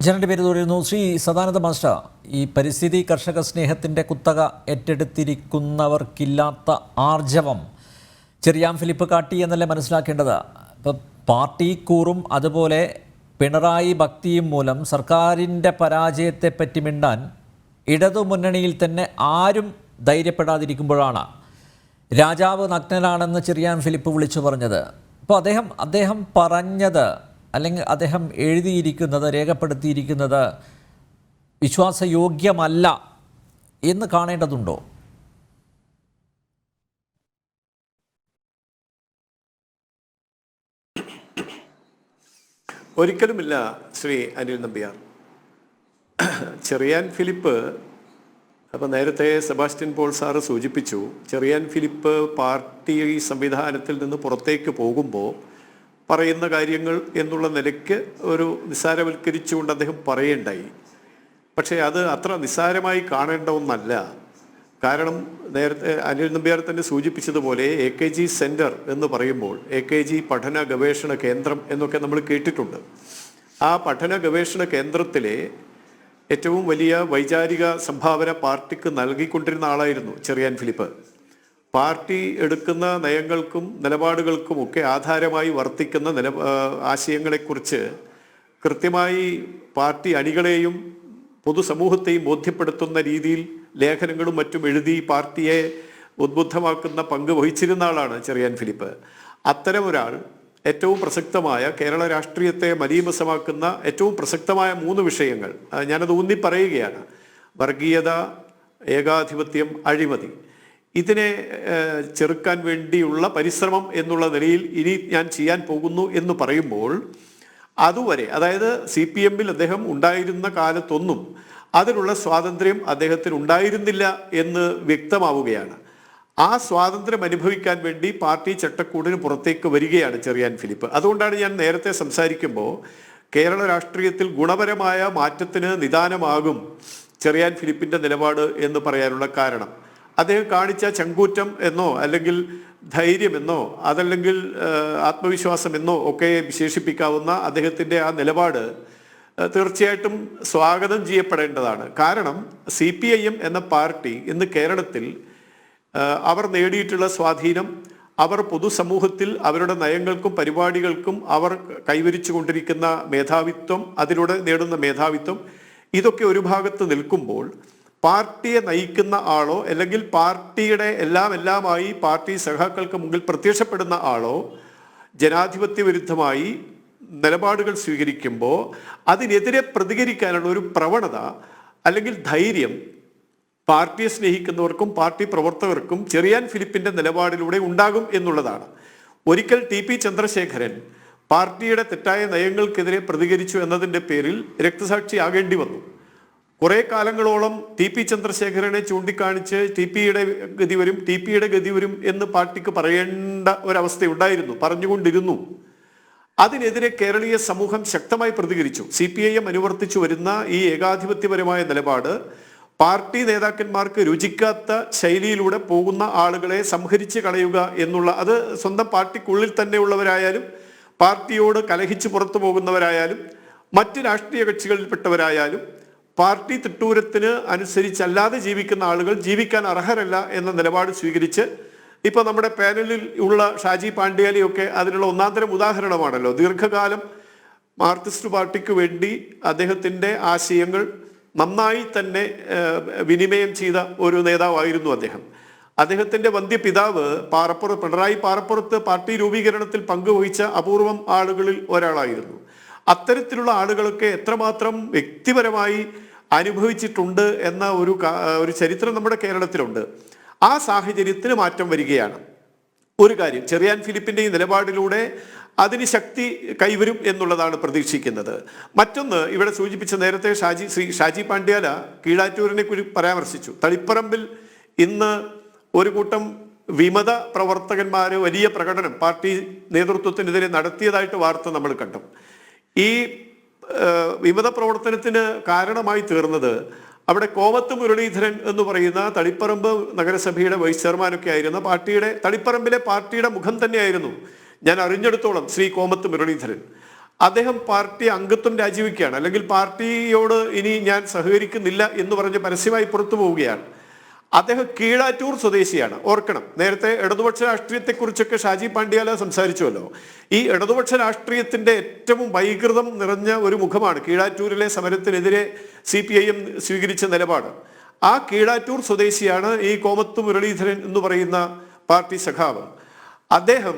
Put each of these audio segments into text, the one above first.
ജനന്റെ പേര് തോന്നുന്നു. ശ്രീ സദാനന്ദ മാസ്റ്റർ, ഈ പരിസ്ഥിതി കർഷക സ്നേഹത്തിൻ്റെ കുത്തക ഏറ്റെടുത്തിരിക്കുന്നവർക്കില്ലാത്ത ആർജവം ചെറിയാൻ ഫിലിപ്പ് കാട്ടി എന്നല്ലേ മനസ്സിലാക്കേണ്ടത്? ഇപ്പം പാർട്ടി കൂറും അതുപോലെ പിണറായി ഭക്തിയും മൂലം സർക്കാരിൻ്റെ പരാജയത്തെപ്പറ്റി മിണ്ടാൻ ഇടതുമുന്നണിയിൽ തന്നെ ആരും ധൈര്യപ്പെടാതിരിക്കുമ്പോഴാണ് രാജാവ് നഗ്നനാണെന്ന് ചെറിയാൻ ഫിലിപ്പ് വിളിച്ചു പറഞ്ഞത്. അപ്പോൾ അദ്ദേഹം പറഞ്ഞത് അല്ലെങ്കിൽ അദ്ദേഹം എഴുതിയിരിക്കുന്നത്, രേഖപ്പെടുത്തിയിരിക്കുന്നത് വിശ്വാസയോഗ്യമല്ല എന്ന് കാണേണ്ടതുണ്ടോ? ഒരിക്കലുമില്ല ശ്രീ അനിൽ നമ്പ്യാർ. ചെറിയാൻ ഫിലിപ്പ്, അപ്പോൾ നേരത്തെ സെബാസ്റ്റ്യൻ പോൾ സാറ് സൂചിപ്പിച്ചു, ചെറിയാൻ ഫിലിപ്പ് പാർട്ടി സംവിധാനത്തിൽ നിന്ന് പുറത്തേക്ക് പോകുമ്പോൾ പറയുന്ന കാര്യങ്ങൾ എന്നുള്ള നിലയ്ക്ക് ഒരു നിസ്സാരവൽക്കരിച്ചുകൊണ്ട് അദ്ദേഹം പറയേണ്ടായി. പക്ഷേ അത് അത്ര നിസ്സാരമായി കാണേണ്ട ഒന്നല്ല. കാരണം നേരത്തെ അനിൽ നമ്പ്യാർ തന്നെ സൂചിപ്പിച്ചതുപോലെ AKG സെൻറ്റർ എന്ന് പറയുമ്പോൾ AKG പഠന ഗവേഷണ കേന്ദ്രം എന്നൊക്കെ നമ്മൾ കേട്ടിട്ടുണ്ട്. ആ പഠന ഗവേഷണ കേന്ദ്രത്തിലെ ഏറ്റവും വലിയ വൈചാരിക സംഭാവന പാർട്ടിക്ക് നൽകിക്കൊണ്ടിരുന്ന ആളായിരുന്നു ചെറിയാൻ ഫിലിപ്പ്. പാർട്ടി എടുക്കുന്ന നയങ്ങൾക്കും നിലപാടുകൾക്കുമൊക്കെ ആധാരമായി വർത്തിക്കുന്ന ആശയങ്ങളെക്കുറിച്ച് കൃത്യമായി പാർട്ടി അണികളെയും പൊതുസമൂഹത്തെയും ബോധ്യപ്പെടുത്തുന്ന രീതിയിൽ ലേഖനങ്ങളും മറ്റും എഴുതി പാർട്ടിയെ ഉദ്ബുദ്ധമാക്കുന്ന പങ്ക് വഹിച്ചിരുന്ന ആളാണ് ചെറിയാൻ ഫിലിപ്പ്. അത്തരം ഒരാൾ ഏറ്റവും പ്രസക്തമായ കേരള രാഷ്ട്രീയത്തെ മലീമസമാക്കുന്ന ഏറ്റവും പ്രസക്തമായ 3 വിഷയങ്ങൾ ഞാനത് ഊന്നി പറയുകയാണ്: വർഗീയത, ഏകാധിപത്യം, അഴിമതി. ഇതിനെ ചെറുക്കാൻ വേണ്ടിയുള്ള പരിശ്രമം എന്നുള്ള നിലയിൽ ഇനി ഞാൻ ചെയ്യാൻ പോകുന്നു എന്ന് പറയുമ്പോൾ അതുവരെ, അതായത് CPM-ൽ അദ്ദേഹം ഉണ്ടായിരുന്ന കാലത്തൊന്നും അതിനുള്ള സ്വാതന്ത്ര്യം അദ്ദേഹത്തിന് ഉണ്ടായിരുന്നില്ല എന്ന് വ്യക്തമാവുകയാണ്. ആ സ്വാതന്ത്ര്യം അനുഭവിക്കാൻ വേണ്ടി പാർട്ടി ചട്ടക്കൂടിന് പുറത്തേക്ക് വരികയാണ് ചെറിയാൻ ഫിലിപ്പ്. അതുകൊണ്ടാണ് ഞാൻ നേരത്തെ സംസാരിക്കുമ്പോൾ കേരള രാഷ്ട്രീയത്തിൽ ഗുണപരമായ മാറ്റത്തിന് നിദാനമാകും ചെറിയാൻ ഫിലിപ്പിൻ്റെ നിലപാട് എന്ന് പറയാനുള്ള കാരണം. അദ്ദേഹം കാണിച്ച ചങ്കൂറ്റം എന്നോ അല്ലെങ്കിൽ ധൈര്യമെന്നോ അതല്ലെങ്കിൽ ആത്മവിശ്വാസം എന്നോ ഒക്കെ വിശേഷിപ്പിക്കാവുന്ന അദ്ദേഹത്തിൻ്റെ ആ നിലപാട് തീർച്ചയായിട്ടും സ്വാഗതം ചെയ്യപ്പെടേണ്ടതാണ്. കാരണം CPIM എന്ന പാർട്ടി ഇന്ന് കേരളത്തിൽ അവർ നേടിയിട്ടുള്ള സ്വാധീനം, അവർ പൊതുസമൂഹത്തിൽ അവരുടെ നയങ്ങൾക്കും പരിപാടികൾക്കും അവർ കൈവരിച്ചു കൊണ്ടിരിക്കുന്ന മേധാവിത്വം, അതിലൂടെ നേടുന്ന മേധാവിത്വം, ഇതൊക്കെ ഒരു ഭാഗത്ത് നിൽക്കുമ്പോൾ പാർട്ടിയെ നയിക്കുന്ന ആളോ അല്ലെങ്കിൽ പാർട്ടിയുടെ എല്ലാമായി പാർട്ടി സഖാക്കൾക്ക് മുമ്പിൽ പ്രത്യക്ഷപ്പെടുന്ന ആളോ ജനാധിപത്യ വിരുദ്ധമായി നിലപാടുകൾ സ്വീകരിക്കുമ്പോൾ അതിനെതിരെ പ്രതികരിക്കാനുള്ള ഒരു പ്രവണത അല്ലെങ്കിൽ ധൈര്യം പാർട്ടിയെ സ്നേഹിക്കുന്നവർക്കും പാർട്ടി പ്രവർത്തകർക്കും ചെറിയാൻ ഫിലിപ്പിൻ്റെ നിലപാടിലൂടെ ഉണ്ടാകും എന്നുള്ളതാണ്. ഒരിക്കൽ TP ചന്ദ്രശേഖരൻ പാർട്ടിയുടെ തെറ്റായ നയങ്ങൾക്കെതിരെ പ്രതികരിച്ചു എന്നതിൻ്റെ പേരിൽ രക്തസാക്ഷിയാകേണ്ടി വന്നു. കുറേ കാലങ്ങളോളം TP ചന്ദ്രശേഖരനെ ചൂണ്ടിക്കാണിച്ച് TPയുടെ ഗതി വരും എന്ന് പാർട്ടിക്ക് പറയേണ്ട ഒരവസ്ഥയുണ്ടായിരുന്നു, പറഞ്ഞുകൊണ്ടിരുന്നു. അതിനെതിരെ കേരളീയ സമൂഹം ശക്തമായി പ്രതികരിച്ചു. CPIM അനുവർത്തിച്ചു വരുന്ന ഈ ഏകാധിപത്യപരമായ നിലപാട് പാർട്ടി നേതാക്കന്മാർക്ക് രുചിക്കാത്ത ശൈലിയിലൂടെ പോകുന്ന ആളുകളെ സംഹരിച്ച് കളയുക എന്നുള്ള, അത് സ്വന്തം പാർട്ടിക്കുള്ളിൽ തന്നെ ഉള്ളവരായാലും പാർട്ടിയോട് കലഹിച്ച് പുറത്തു പോകുന്നവരായാലും മറ്റ് രാഷ്ട്രീയ കക്ഷികളിൽപ്പെട്ടവരായാലും പാർട്ടി തിട്ടൂരത്തിന് അനുസരിച്ചല്ലാതെ ജീവിക്കുന്ന ആളുകൾ ജീവിക്കാൻ അർഹരല്ല എന്ന നിലപാട് സ്വീകരിച്ച് ഇപ്പോൾ നമ്മുടെ പാനലിൽ ഉള്ള ഷാജി പാണ്ഡ്യാലിയൊക്കെ അതിനുള്ള ഒന്നാന്തരം ഉദാഹരണമാണല്ലോ. ദീർഘകാലം മാർക്സിസ്റ്റ് പാർട്ടിക്ക് വേണ്ടി അദ്ദേഹത്തിൻ്റെ ആശയങ്ങൾ നന്നായി തന്നെ വിനിമയം ചെയ്ത ഒരു നേതാവായിരുന്നു അദ്ദേഹം. അദ്ദേഹത്തിൻ്റെ വന്ധ്യപിതാവ് പിണറായി പാറപ്പുറത്ത് പാർട്ടി രൂപീകരണത്തിൽ പങ്കുവഹിച്ച അപൂർവം ആളുകളിൽ ഒരാളായിരുന്നു. അത്തരത്തിലുള്ള ആളുകളൊക്കെ എത്രമാത്രം വ്യക്തിപരമായി അനുഭവിച്ചിട്ടുണ്ട് എന്ന ഒരു ചരിത്രം നമ്മുടെ കേരളത്തിലുണ്ട്. ആ സാഹചര്യത്തിന് മാറ്റം വരികയാണ്. ഒരു കാര്യം, ചെറിയാൻ ഫിലിപ്പിൻ്റെ ഈ നിലപാടിലൂടെ അതിന് ശക്തി കൈവരും എന്നുള്ളതാണ് പ്രതീക്ഷിക്കുന്നത്. മറ്റൊന്ന്, ഇവിടെ സൂചിപ്പിച്ച നേരത്തെ ശ്രീ ഷാജി പാണ്ഡ്യാല കീഴാറ്റൂരിനെ കുറിച്ച് പരാമർശിച്ചു. തളിപ്പറമ്പിൽ ഇന്ന് ഒരു കൂട്ടം വിമത പ്രവർത്തകന്മാർ വലിയ പ്രകടനം പാർട്ടി നേതൃത്വത്തിനെതിരെ നടത്തിയതായിട്ട് വാർത്ത നമ്മൾ കണ്ടു. ഈ വിമത പ്രവർത്തനത്തിന് കാരണമായി തീർന്നത് അവിടെ കോമത്ത് മുരളീധരൻ എന്ന് പറയുന്ന തളിപ്പറമ്പ് നഗരസഭയുടെ വൈസ് ചെയർമാനൊക്കെ ആയിരുന്ന തളിപ്പറമ്പിലെ പാർട്ടിയുടെ മുഖം തന്നെയായിരുന്നു ഞാൻ അറിഞ്ഞെടുത്തോളം ശ്രീ കോമത്ത് മുരളീധരൻ. അദ്ദേഹം പാർട്ടി അംഗത്വം രാജിവെക്കുകയാണ്, അല്ലെങ്കിൽ പാർട്ടിയോട് ഇനി ഞാൻ സഹകരിക്കുന്നില്ല എന്ന് പറഞ്ഞ് പരസ്യമായി പുറത്തു പോവുകയാണ്. അദ്ദേഹം കീഴാറ്റൂർ സ്വദേശിയാണ്. ഓർക്കണം, നേരത്തെ ഇടതുപക്ഷ രാഷ്ട്രീയത്തെക്കുറിച്ചൊക്കെ ഷാജി പാണ്ഡ്യാല സംസാരിച്ചുവല്ലോ. ഈ ഇടതുപക്ഷ രാഷ്ട്രീയത്തിന്റെ ഏറ്റവും വൈകൃതം നിറഞ്ഞ ഒരു മുഖമാണ് കീഴാറ്റൂരിലെ സമരത്തിനെതിരെ CPIM സ്വീകരിച്ച നിലപാട്. ആ കീഴാറ്റൂർ സ്വദേശിയാണ് ഈ കോമത്ത് മുരളീധരൻ എന്ന് പറയുന്ന പാർട്ടി സഖാവ്. അദ്ദേഹം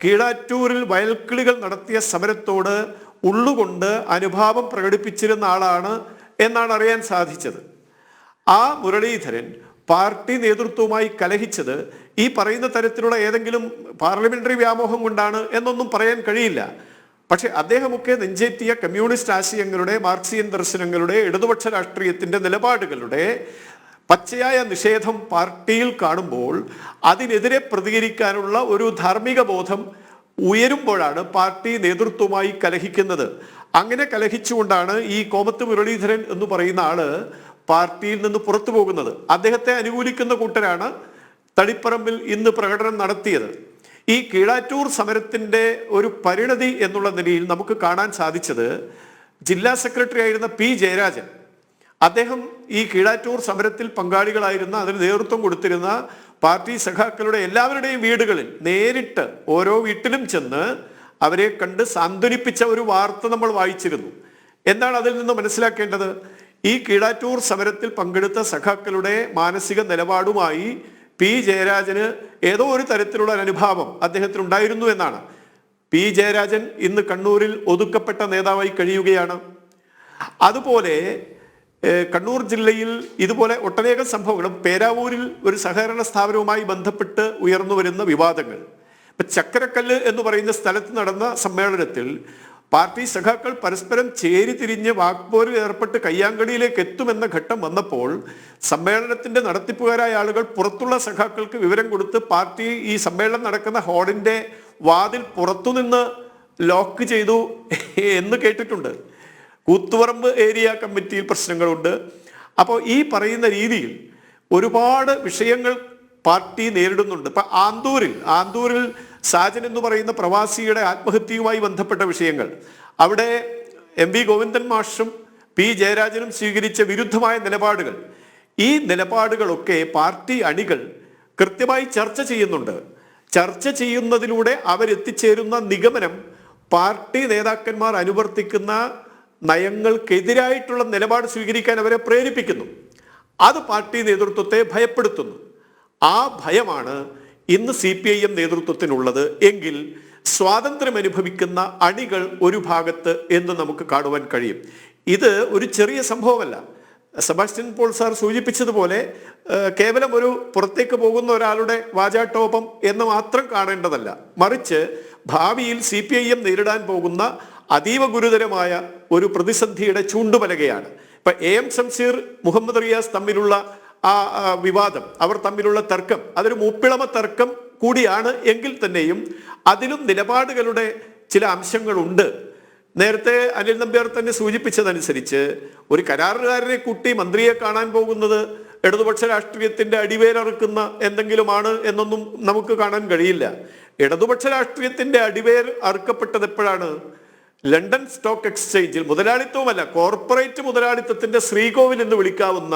കീഴാറ്റൂരിൽ വയൽക്കിളികൾ നടത്തിയ സമരത്തോട് ഉള്ളുകൊണ്ട് അനുഭാവം പ്രകടിപ്പിച്ചിരുന്ന ആളാണ് എന്നാണ് അറിയാൻ സാധിച്ചത്. ആ മുരളീധരൻ പാർട്ടി നേതൃത്വവുമായി കലഹിച്ചത് ഈ പറയുന്ന തരത്തിലുള്ള ഏതെങ്കിലും പാർലമെന്ററി വ്യാമോഹം കൊണ്ടാണ് എന്നൊന്നും പറയാൻ കഴിയില്ല. പക്ഷെ അദ്ദേഹമൊക്കെ നെഞ്ചേറ്റിയ കമ്മ്യൂണിസ്റ്റ് ആശയങ്ങളുടെ, മാർക്സിയൻ ദർശനങ്ങളുടെ, ഇടതുപക്ഷ രാഷ്ട്രീയത്തിന്റെ നിലപാടുകളുടെ പച്ചയായ നിഷേധം പാർട്ടിയിൽ കാണുമ്പോൾ അതിനെതിരെ പ്രതികരിക്കാനുള്ള ഒരു ധാർമ്മിക ബോധം ഉയരുമ്പോഴാണ് പാർട്ടി നേതൃത്വവുമായി കലഹിക്കുന്നത്. അങ്ങനെ കലഹിച്ചുകൊണ്ടാണ് ഈ കോമത്ത് മുരളീധരൻ എന്ന് പറയുന്ന ആള് പാർട്ടിയിൽ നിന്ന് പുറത്തു പോകുന്നത്. അദ്ദേഹത്തെ അനുകൂലിക്കുന്ന കൂട്ടരാണ് തളിപ്പറമ്പിൽ ഇന്ന് പ്രകടനം നടത്തിയത്. ഈ കീഴാറ്റൂർ സമരത്തിന്റെ ഒരു പരിണതി എന്നുള്ള നിലയിൽ നമുക്ക് കാണാൻ സാധിച്ചത് ജില്ലാ സെക്രട്ടറി ആയിരുന്ന P. ജയരാജൻ, അദ്ദേഹം ഈ കീഴാറ്റൂർ സമരത്തിൽ പങ്കാളികളായിരുന്ന, അതിന് നേതൃത്വം കൊടുത്തിരുന്ന പാർട്ടി സഖാക്കളുടെ എല്ലാവരുടെയും വീടുകളിൽ നേരിട്ട് ഓരോ വീട്ടിലും ചെന്ന് അവരെ കണ്ട് സാന്ത്വനിപ്പിച്ച ഒരു വാർത്ത നമ്മൾ വായിച്ചിരുന്നു. എന്താണ് അതിൽ നിന്ന് മനസ്സിലാക്കേണ്ടത്? ഈ കീഴാറ്റൂർ സമരത്തിൽ പങ്കെടുത്ത സഖാക്കളുടെ മാനസിക നിലപാടുമായി P. ജയരാജന് ഏതോ ഒരു തരത്തിലുള്ള അനുഭാവം അദ്ദേഹത്തിന് ഉണ്ടായിരുന്നു എന്നാണ്. P. ജയരാജൻ ഇന്ന് കണ്ണൂരിൽ ഒതുക്കപ്പെട്ട നേതാവായി കഴിയുകയാണ്. അതുപോലെ കണ്ണൂർ ജില്ലയിൽ ഇതുപോലെ ഒട്ടനേകം സംഭവങ്ങളും, പേരാവൂരിൽ ഒരു സഹകരണ സ്ഥാപനവുമായി ബന്ധപ്പെട്ട് ഉയർന്നു വരുന്ന വിവാദങ്ങൾ, ഇപ്പൊ ചക്കരക്കല്ല് എന്ന് പറയുന്ന സ്ഥലത്ത് നടന്ന സമ്മേളനത്തിൽ പാർട്ടി സഖാക്കൾ പരസ്പരം ചേരിതിരിഞ്ഞ് വാക്പോരിൽ ഏർപ്പെട്ട് കയ്യാങ്കളിയിലേക്ക് എത്തുമെന്ന ഘട്ടം വന്നപ്പോൾ സമ്മേളനത്തിന്റെ നടത്തിപ്പുകാരായ ആളുകൾ പുറത്തുള്ള സഖാക്കൾക്ക് വിവരം കൊടുത്ത് പാർട്ടി ഈ സമ്മേളനം നടക്കുന്ന ഹാളിന്റെ വാതിൽ പുറത്തുനിന്ന് ലോക്ക് ചെയ്തു എന്ന് കേട്ടിട്ടുണ്ട്. കൂത്തുപറമ്പ് ഏരിയ കമ്മിറ്റിയിൽ പ്രശ്നങ്ങളുണ്ട്. അപ്പോൾ ഈ പറയുന്ന രീതിയിൽ ഒരുപാട് വിഷയങ്ങൾ പാർട്ടി നേരിടുന്നുണ്ട്. ഇപ്പൊ ആന്തൂരിൽ സാജൻ എന്ന് പറയുന്ന പ്രവാസിയുടെ ആത്മഹത്യയുമായി ബന്ധപ്പെട്ട വിഷയങ്ങൾ, അവിടെ MV ഗോവിന്ദൻ മാഷും P. ജയരാജനും സ്വീകരിച്ച വിരുദ്ധമായ നിലപാടുകൾ, ഈ നിലപാടുകളൊക്കെ പാർട്ടി അണികൾ കൃത്യമായി ചർച്ച ചെയ്യുന്നുണ്ട്. ചർച്ച ചെയ്യുന്നതിലൂടെ അവരെത്തിച്ചേരുന്ന നിഗമനം പാർട്ടി നേതാക്കന്മാർ അനുവർത്തിക്കുന്ന നയങ്ങൾക്കെതിരായിട്ടുള്ള നിലപാട് സ്വീകരിക്കാൻ അവരെ പ്രേരിപ്പിക്കുന്നു. അത് പാർട്ടി നേതൃത്വത്തെ ഭയപ്പെടുത്തുന്നു. ആ ഭയമാണ് ഇന്ന് CPIM നേതൃത്വത്തിനുള്ളത് എങ്കിൽ സ്വാതന്ത്ര്യം അനുഭവിക്കുന്ന അണികൾ ഒരു ഭാഗത്ത് എന്ന് നമുക്ക് കാണുവാൻ കഴിയും. ഇത് ഒരു ചെറിയ സംഭവമല്ല. സെബാസ്റ്റ്യൻ പോൾ സാർ സൂചിപ്പിച്ചതുപോലെ കേവലം ഒരു പുറത്തേക്ക് പോകുന്ന ഒരാളുടെ വാചാട്ടോപം എന്ന് മാത്രം കാണേണ്ടതല്ല, മറിച്ച് ഭാവിയിൽ CPIM നേരിടാൻ പോകുന്ന അതീവ ഗുരുതരമായ ഒരു പ്രതിസന്ധിയുടെ ചൂണ്ടുപലകയാണ്. ഇപ്പൊ AM ഷംസീർ, മുഹമ്മദ് റിയാസ് തമ്മിലുള്ള ആ വിവാദം, അവർ തമ്മിലുള്ള തർക്കം, അതൊരു മൂപ്പിളമ തർക്കം കൂടിയാണ് എങ്കിൽ തന്നെയും അതിലും നിലപാടുകളുടെ ചില അംശങ്ങളുണ്ട്. നേരത്തെ അനിൽ നമ്പ്യാർ തന്നെ സൂചിപ്പിച്ചതനുസരിച്ച് ഒരു കരാറുകാരനെ കൂട്ടി മന്ത്രിയെ കാണാൻ പോകുന്നത് ഇടതുപക്ഷ രാഷ്ട്രീയത്തിന്റെ അടിവേരറുക്കുന്ന എന്തെങ്കിലുമാണ് എന്നൊന്നും നമുക്ക് കാണാൻ കഴിയില്ല. ഇടതുപക്ഷ രാഷ്ട്രീയത്തിന്റെ അടിവേർ അറുക്കപ്പെട്ടത് എപ്പോഴാണ്? ലണ്ടൻ സ്റ്റോക്ക് എക്സ്ചേഞ്ചിൽ മുതലാളിത്തവുമല്ല, കോർപ്പറേറ്റ് മുതലാളിത്തത്തിന്റെ ശ്രീകോവിൽ എന്ന് വിളിക്കാവുന്ന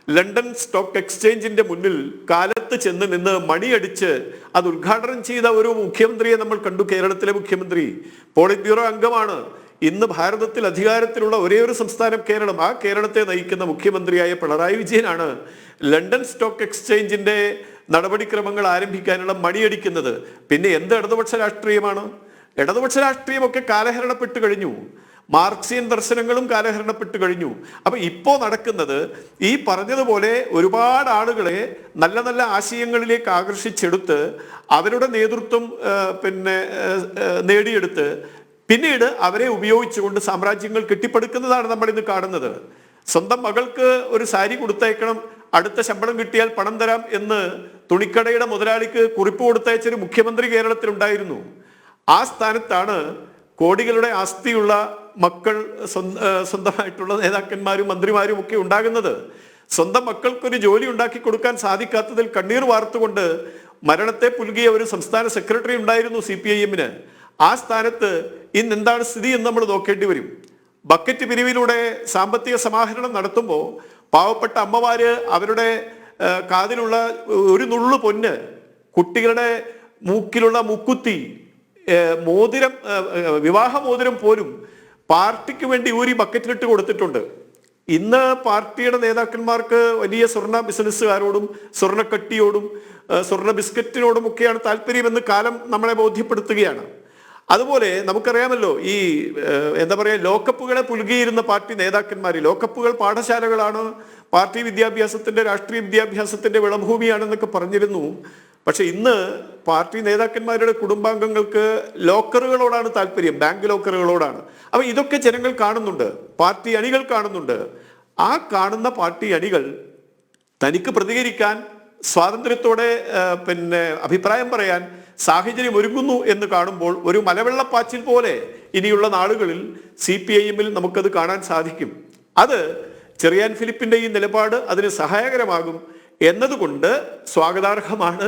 ലണ്ടൻ സ്റ്റോക്ക് എക്സ്ചേഞ്ചിന്റെ മുന്നിൽ കാലത്ത് ചെന്ന് നിന്ന് മണിയടിച്ച് അത് ഉദ്ഘാടനം ചെയ്ത ഒരു മുഖ്യമന്ത്രിയെ നമ്മൾ കണ്ടു. കേരളത്തിലെ മുഖ്യമന്ത്രി പോളിറ്റ് ബ്യൂറോ അംഗമാണ്. ഇന്ന് ഭാരതത്തിൽ അധികാരത്തിലുള്ള ഒരേ ഒരു സംസ്ഥാനം കേരളം. ആ കേരളത്തെ നയിക്കുന്ന മുഖ്യമന്ത്രിയായ പിണറായി വിജയനാണ് ലണ്ടൻ സ്റ്റോക്ക് എക്സ്ചേഞ്ചിന്റെ നടപടിക്രമങ്ങൾ ആരംഭിക്കാനുള്ള മണിയടിക്കുന്നത്. പിന്നെ എന്ത് ഇടതുപക്ഷ രാഷ്ട്രീയമാണ്? ഇടതുപക്ഷ രാഷ്ട്രീയമൊക്കെ കാലഹരണപ്പെട്ട് കഴിഞ്ഞു. മാർക്സിയൻ ദർശനങ്ങളും കാലഹരണപ്പെട്ട് കഴിഞ്ഞു. അപ്പൊ ഇപ്പോ നടക്കുന്നത് ഈ പറഞ്ഞതുപോലെ ഒരുപാട് ആളുകളെ നല്ല നല്ല ആശയങ്ങളിലേക്ക് ആകർഷിച്ചെടുത്ത് അവരുടെ നേതൃത്വം നേടിയെടുത്ത് പിന്നീട് അവരെ ഉപയോഗിച്ചുകൊണ്ട് സാമ്രാജ്യങ്ങൾ കെട്ടിപ്പടുക്കുന്നതാണ് നമ്മൾ ഇന്ന് കാണുന്നത്. സ്വന്തം മകൾക്ക് ഒരു സാരി കൊടുത്തയക്കണം, അടുത്ത ശമ്പളം കിട്ടിയാൽ പണം തരാം എന്ന് തുണിക്കടയുടെ മുതലാളിക്ക് കുറിപ്പ് കൊടുത്തയച്ചൊരു മുഖ്യമന്ത്രി കേരളത്തിലുണ്ടായിരുന്നു. ആ സ്ഥാനത്താണ് കോടികളുടെ ആസ്തിയുള്ള മക്കൾ, സ്വന്തമായിട്ടുള്ള നേതാക്കന്മാരും മന്ത്രിമാരും ഒക്കെ ഉണ്ടാകുന്നത്. സ്വന്തം മക്കൾക്കൊരു ജോലി ഉണ്ടാക്കി കൊടുക്കാൻ സാധിക്കാത്തതിൽ കണ്ണീർ വാർത്തുകൊണ്ട് മരണത്തെ പുൽകിയ ഒരു സംസ്ഥാന സെക്രട്ടറി ഉണ്ടായിരുന്നു CPIM-ന്. ആ സ്ഥാനത്ത് ഇന്ന് എന്താണ് സ്ഥിതി എന്ന് നമ്മൾ നോക്കേണ്ടി വരും. ബക്കറ്റ് പിരിവിലൂടെ സാമ്പത്തിക സമാഹരണം നടത്തുമ്പോൾ പാവപ്പെട്ട അമ്മമാര് അവരുടെ കാതിലുള്ള ഒരു നുള്ളു പൊന്ന്, കുട്ടികളുടെ മൂക്കിലുള്ള മുക്കുത്തി, മോതിരം, വിവാഹ മോതിരം പോലും പാർട്ടിക്ക് വേണ്ടി ഊരി ബക്കറ്റിലിട്ട് കൊടുത്തിട്ടുണ്ട്. ഇന്ന് പാർട്ടിയുടെ നേതാക്കന്മാർക്ക് വലിയ സ്വർണ്ണ ബിസിനസ്സുകാരോടും സ്വർണ്ണക്കട്ടിയോടും സ്വർണ്ണ ബിസ്ക്കറ്റിനോടും ഒക്കെയാണ് താല്പര്യമെന്ന് കാലം നമ്മളെ ബോധ്യപ്പെടുത്തുകയാണ്. അതുപോലെ നമുക്കറിയാമല്ലോ, ഈ എന്താ പറയുക, ലോക്കപ്പുകളെ പുലുകിയിരുന്ന പാർട്ടി നേതാക്കന്മാർ, ലോക്കപ്പുകൾ പാഠശാലകളാണ്, പാർട്ടി വിദ്യാഭ്യാസത്തിന്റെ, രാഷ്ട്രീയ വിദ്യാഭ്യാസത്തിന്റെ വിളഭൂമിയാണെന്നൊക്കെ പറഞ്ഞിരുന്നു. പക്ഷെ ഇന്ന് പാർട്ടി നേതാക്കന്മാരുടെ കുടുംബാംഗങ്ങൾക്ക് ലോക്കറുകളോടാണ് താല്പര്യം, ബാങ്ക് ലോക്കറുകളോടാണ്. അപ്പൊ ഇതൊക്കെ ജനങ്ങൾ കാണുന്നുണ്ട്, പാർട്ടി അണികൾ കാണുന്നുണ്ട്. ആ കാണുന്ന പാർട്ടി അണികൾ തനിക്ക് പ്രതികരിക്കാൻ, സ്വാതന്ത്ര്യത്തോടെ അഭിപ്രായം പറയാൻ സാഹചര്യം ഒരുങ്ങുന്നു എന്ന് കാണുമ്പോൾ ഒരു മലവെള്ളപ്പാച്ചിൽ പോലെ ഇനിയുള്ള നാളുകളിൽ CPIM-ൽ നമുക്കത് കാണാൻ സാധിക്കും. അത് ചെറിയാൻ ഫിലിപ്പിന്റെ ഈ നിലപാട് അതിന് സഹായകരമാകും എന്നതുകൊണ്ട് സ്വാഗതാർഹമാണ്.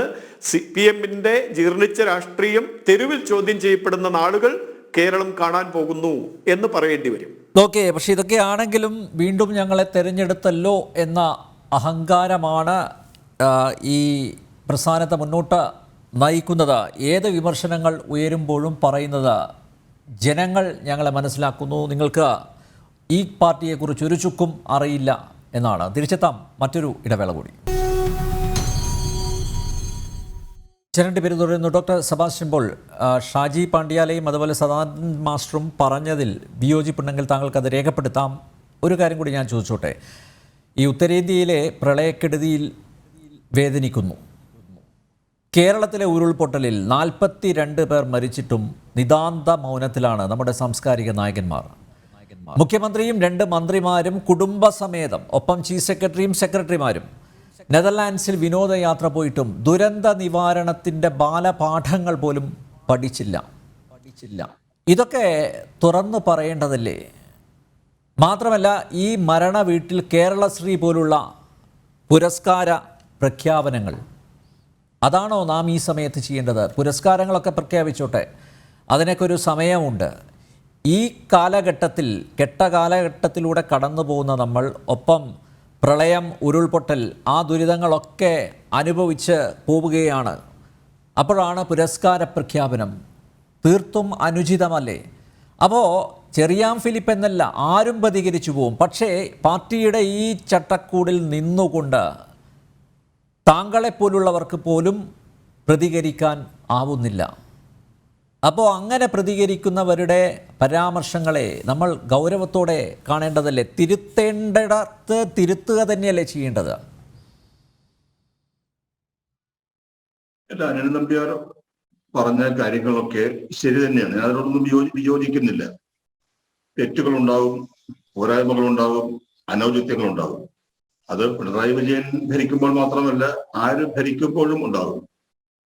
CPM-ന്റെ ജീർണിച്ച രാഷ്ട്രീയം തെരുവിൽ ചോദ്യം ചെയ്യപ്പെടുന്ന നാളുകൾ കേരളം കാണാൻ പോകുന്നു എന്ന് പറയേണ്ടി വരും. ഓക്കെ, പക്ഷെ ഇതൊക്കെ ആണെങ്കിലും വീണ്ടും ഞങ്ങളെ തെരഞ്ഞെടുത്തല്ലോ എന്ന അഹങ്കാരമാണ് ഈ പ്രസ്ഥാനത്തെ മുന്നോട്ട് നയിക്കുന്നത്. ഏത് വിമർശനങ്ങൾ ഉയരുമ്പോഴും പറയുന്നത് ജനങ്ങൾ ഞങ്ങളെ മനസ്സിലാക്കുന്നു, നിങ്ങൾക്ക് ഈ പാർട്ടിയെക്കുറിച്ച് ഒരു ചുക്കും അറിയില്ല എന്നാണ്. തിരിച്ചെത്താം മറ്റൊരു ഇടവേള കൂടി. ചരണ്ടി പേര് തുടരുന്നു. ഡോക്ടർ സെബാസ്റ്റ്യൻ പോൾ, ഷാജി പാണ്ഡ്യാലയും അതുപോലെ സദാനന്ദൻ മാസ്റ്ററും പറഞ്ഞതിൽ വിയോജിപ്പുണ്ടെങ്കിൽ താങ്കൾക്ക് അത് രേഖപ്പെടുത്താം. ഒരു കാര്യം കൂടി ഞാൻ ചോദിച്ചോട്ടെ. ഈ ഉത്തരേന്ത്യയിലെ പ്രളയക്കെടുതിയിൽ വേദനിക്കുന്നു. കേരളത്തിലെ ഉരുൾപൊട്ടലിൽ 42 പേർ മരിച്ചിട്ടും നിതാന്ത മൗനത്തിലാണ് നമ്മുടെ സാംസ്കാരിക നായകന്മാർ. മുഖ്യമന്ത്രിയും 2 മന്ത്രിമാരും കുടുംബസമേതം, ഒപ്പം ചീഫ് സെക്രട്ടറിയും സെക്രട്ടറിമാരും നെതർലാൻഡ്സിൽ വിനോദയാത്ര പോയിട്ടും ദുരന്ത നിവാരണത്തിൻ്റെ ബാലപാഠങ്ങൾ പോലും പഠിച്ചില്ല. ഇതൊക്കെ തുറന്നു പറയേണ്ടതല്ലേ? മാത്രമല്ല, ഈ മരണ വീട്ടിൽ കേരളശ്രീ പോലുള്ള പുരസ്കാര പ്രഖ്യാപനങ്ങൾ, അതാണോ നാം ഈ സമയത്ത് ചെയ്യേണ്ടത്? പുരസ്കാരങ്ങളൊക്കെ പ്രഖ്യാപിച്ചോട്ടെ, അതിനൊക്കെ ഒരു സമയമുണ്ട്. ഈ കാലഘട്ടത്തിൽ, കെട്ട കാലഘട്ടത്തിലൂടെ കടന്നു പോകുന്ന നമ്മൾ, ഒപ്പം പ്രളയം, ഉരുൾപൊട്ടൽ, ആ ദുരിതങ്ങളൊക്കെ അനുഭവിച്ച് പോവുകയാണ്. അപ്പോഴാണ് പുരസ്കാര പ്രഖ്യാപനം. തീർത്തും അനുചിതമല്ലേ? അപ്പോൾ ചെറിയാൻ ഫിലിപ്പ് എന്നല്ല, ആരും പ്രതികരിച്ചു പോവും. പക്ഷേ പാർട്ടിയുടെ ഈ ചട്ടക്കൂടിൽ നിന്നുകൊണ്ട് താങ്കളെപ്പോലുള്ളവർക്ക് പോലും പ്രതികരിക്കാൻ ആവുന്നില്ല. അപ്പോൾ അങ്ങനെ പ്രതികരിക്കുന്നവരുടെ പരാമർശങ്ങളെ നമ്മൾ ഗൗരവത്തോടെ കാണേണ്ടതല്ലേ? തിരുത്തേണ്ടിടത്ത് തിരുത്തുക തന്നെയല്ലേ ചെയ്യേണ്ടത്? അല്ല, അനിൽ നമ്പ്യാർ പറഞ്ഞ കാര്യങ്ങളൊക്കെ ശരി തന്നെയാണ്. ഞാൻ അതിനോടൊന്നും വിയോജിക്കുന്നില്ല. തെറ്റുകളുണ്ടാവും, പോരായ്മകളുണ്ടാവും, അനൗചിത്യങ്ങളുണ്ടാവും. അത് പിണറായി വിജയൻ ഭരിക്കുമ്പോൾ മാത്രമല്ല, ആര് ഭരിക്കുമ്പോഴും ഉണ്ടാകും.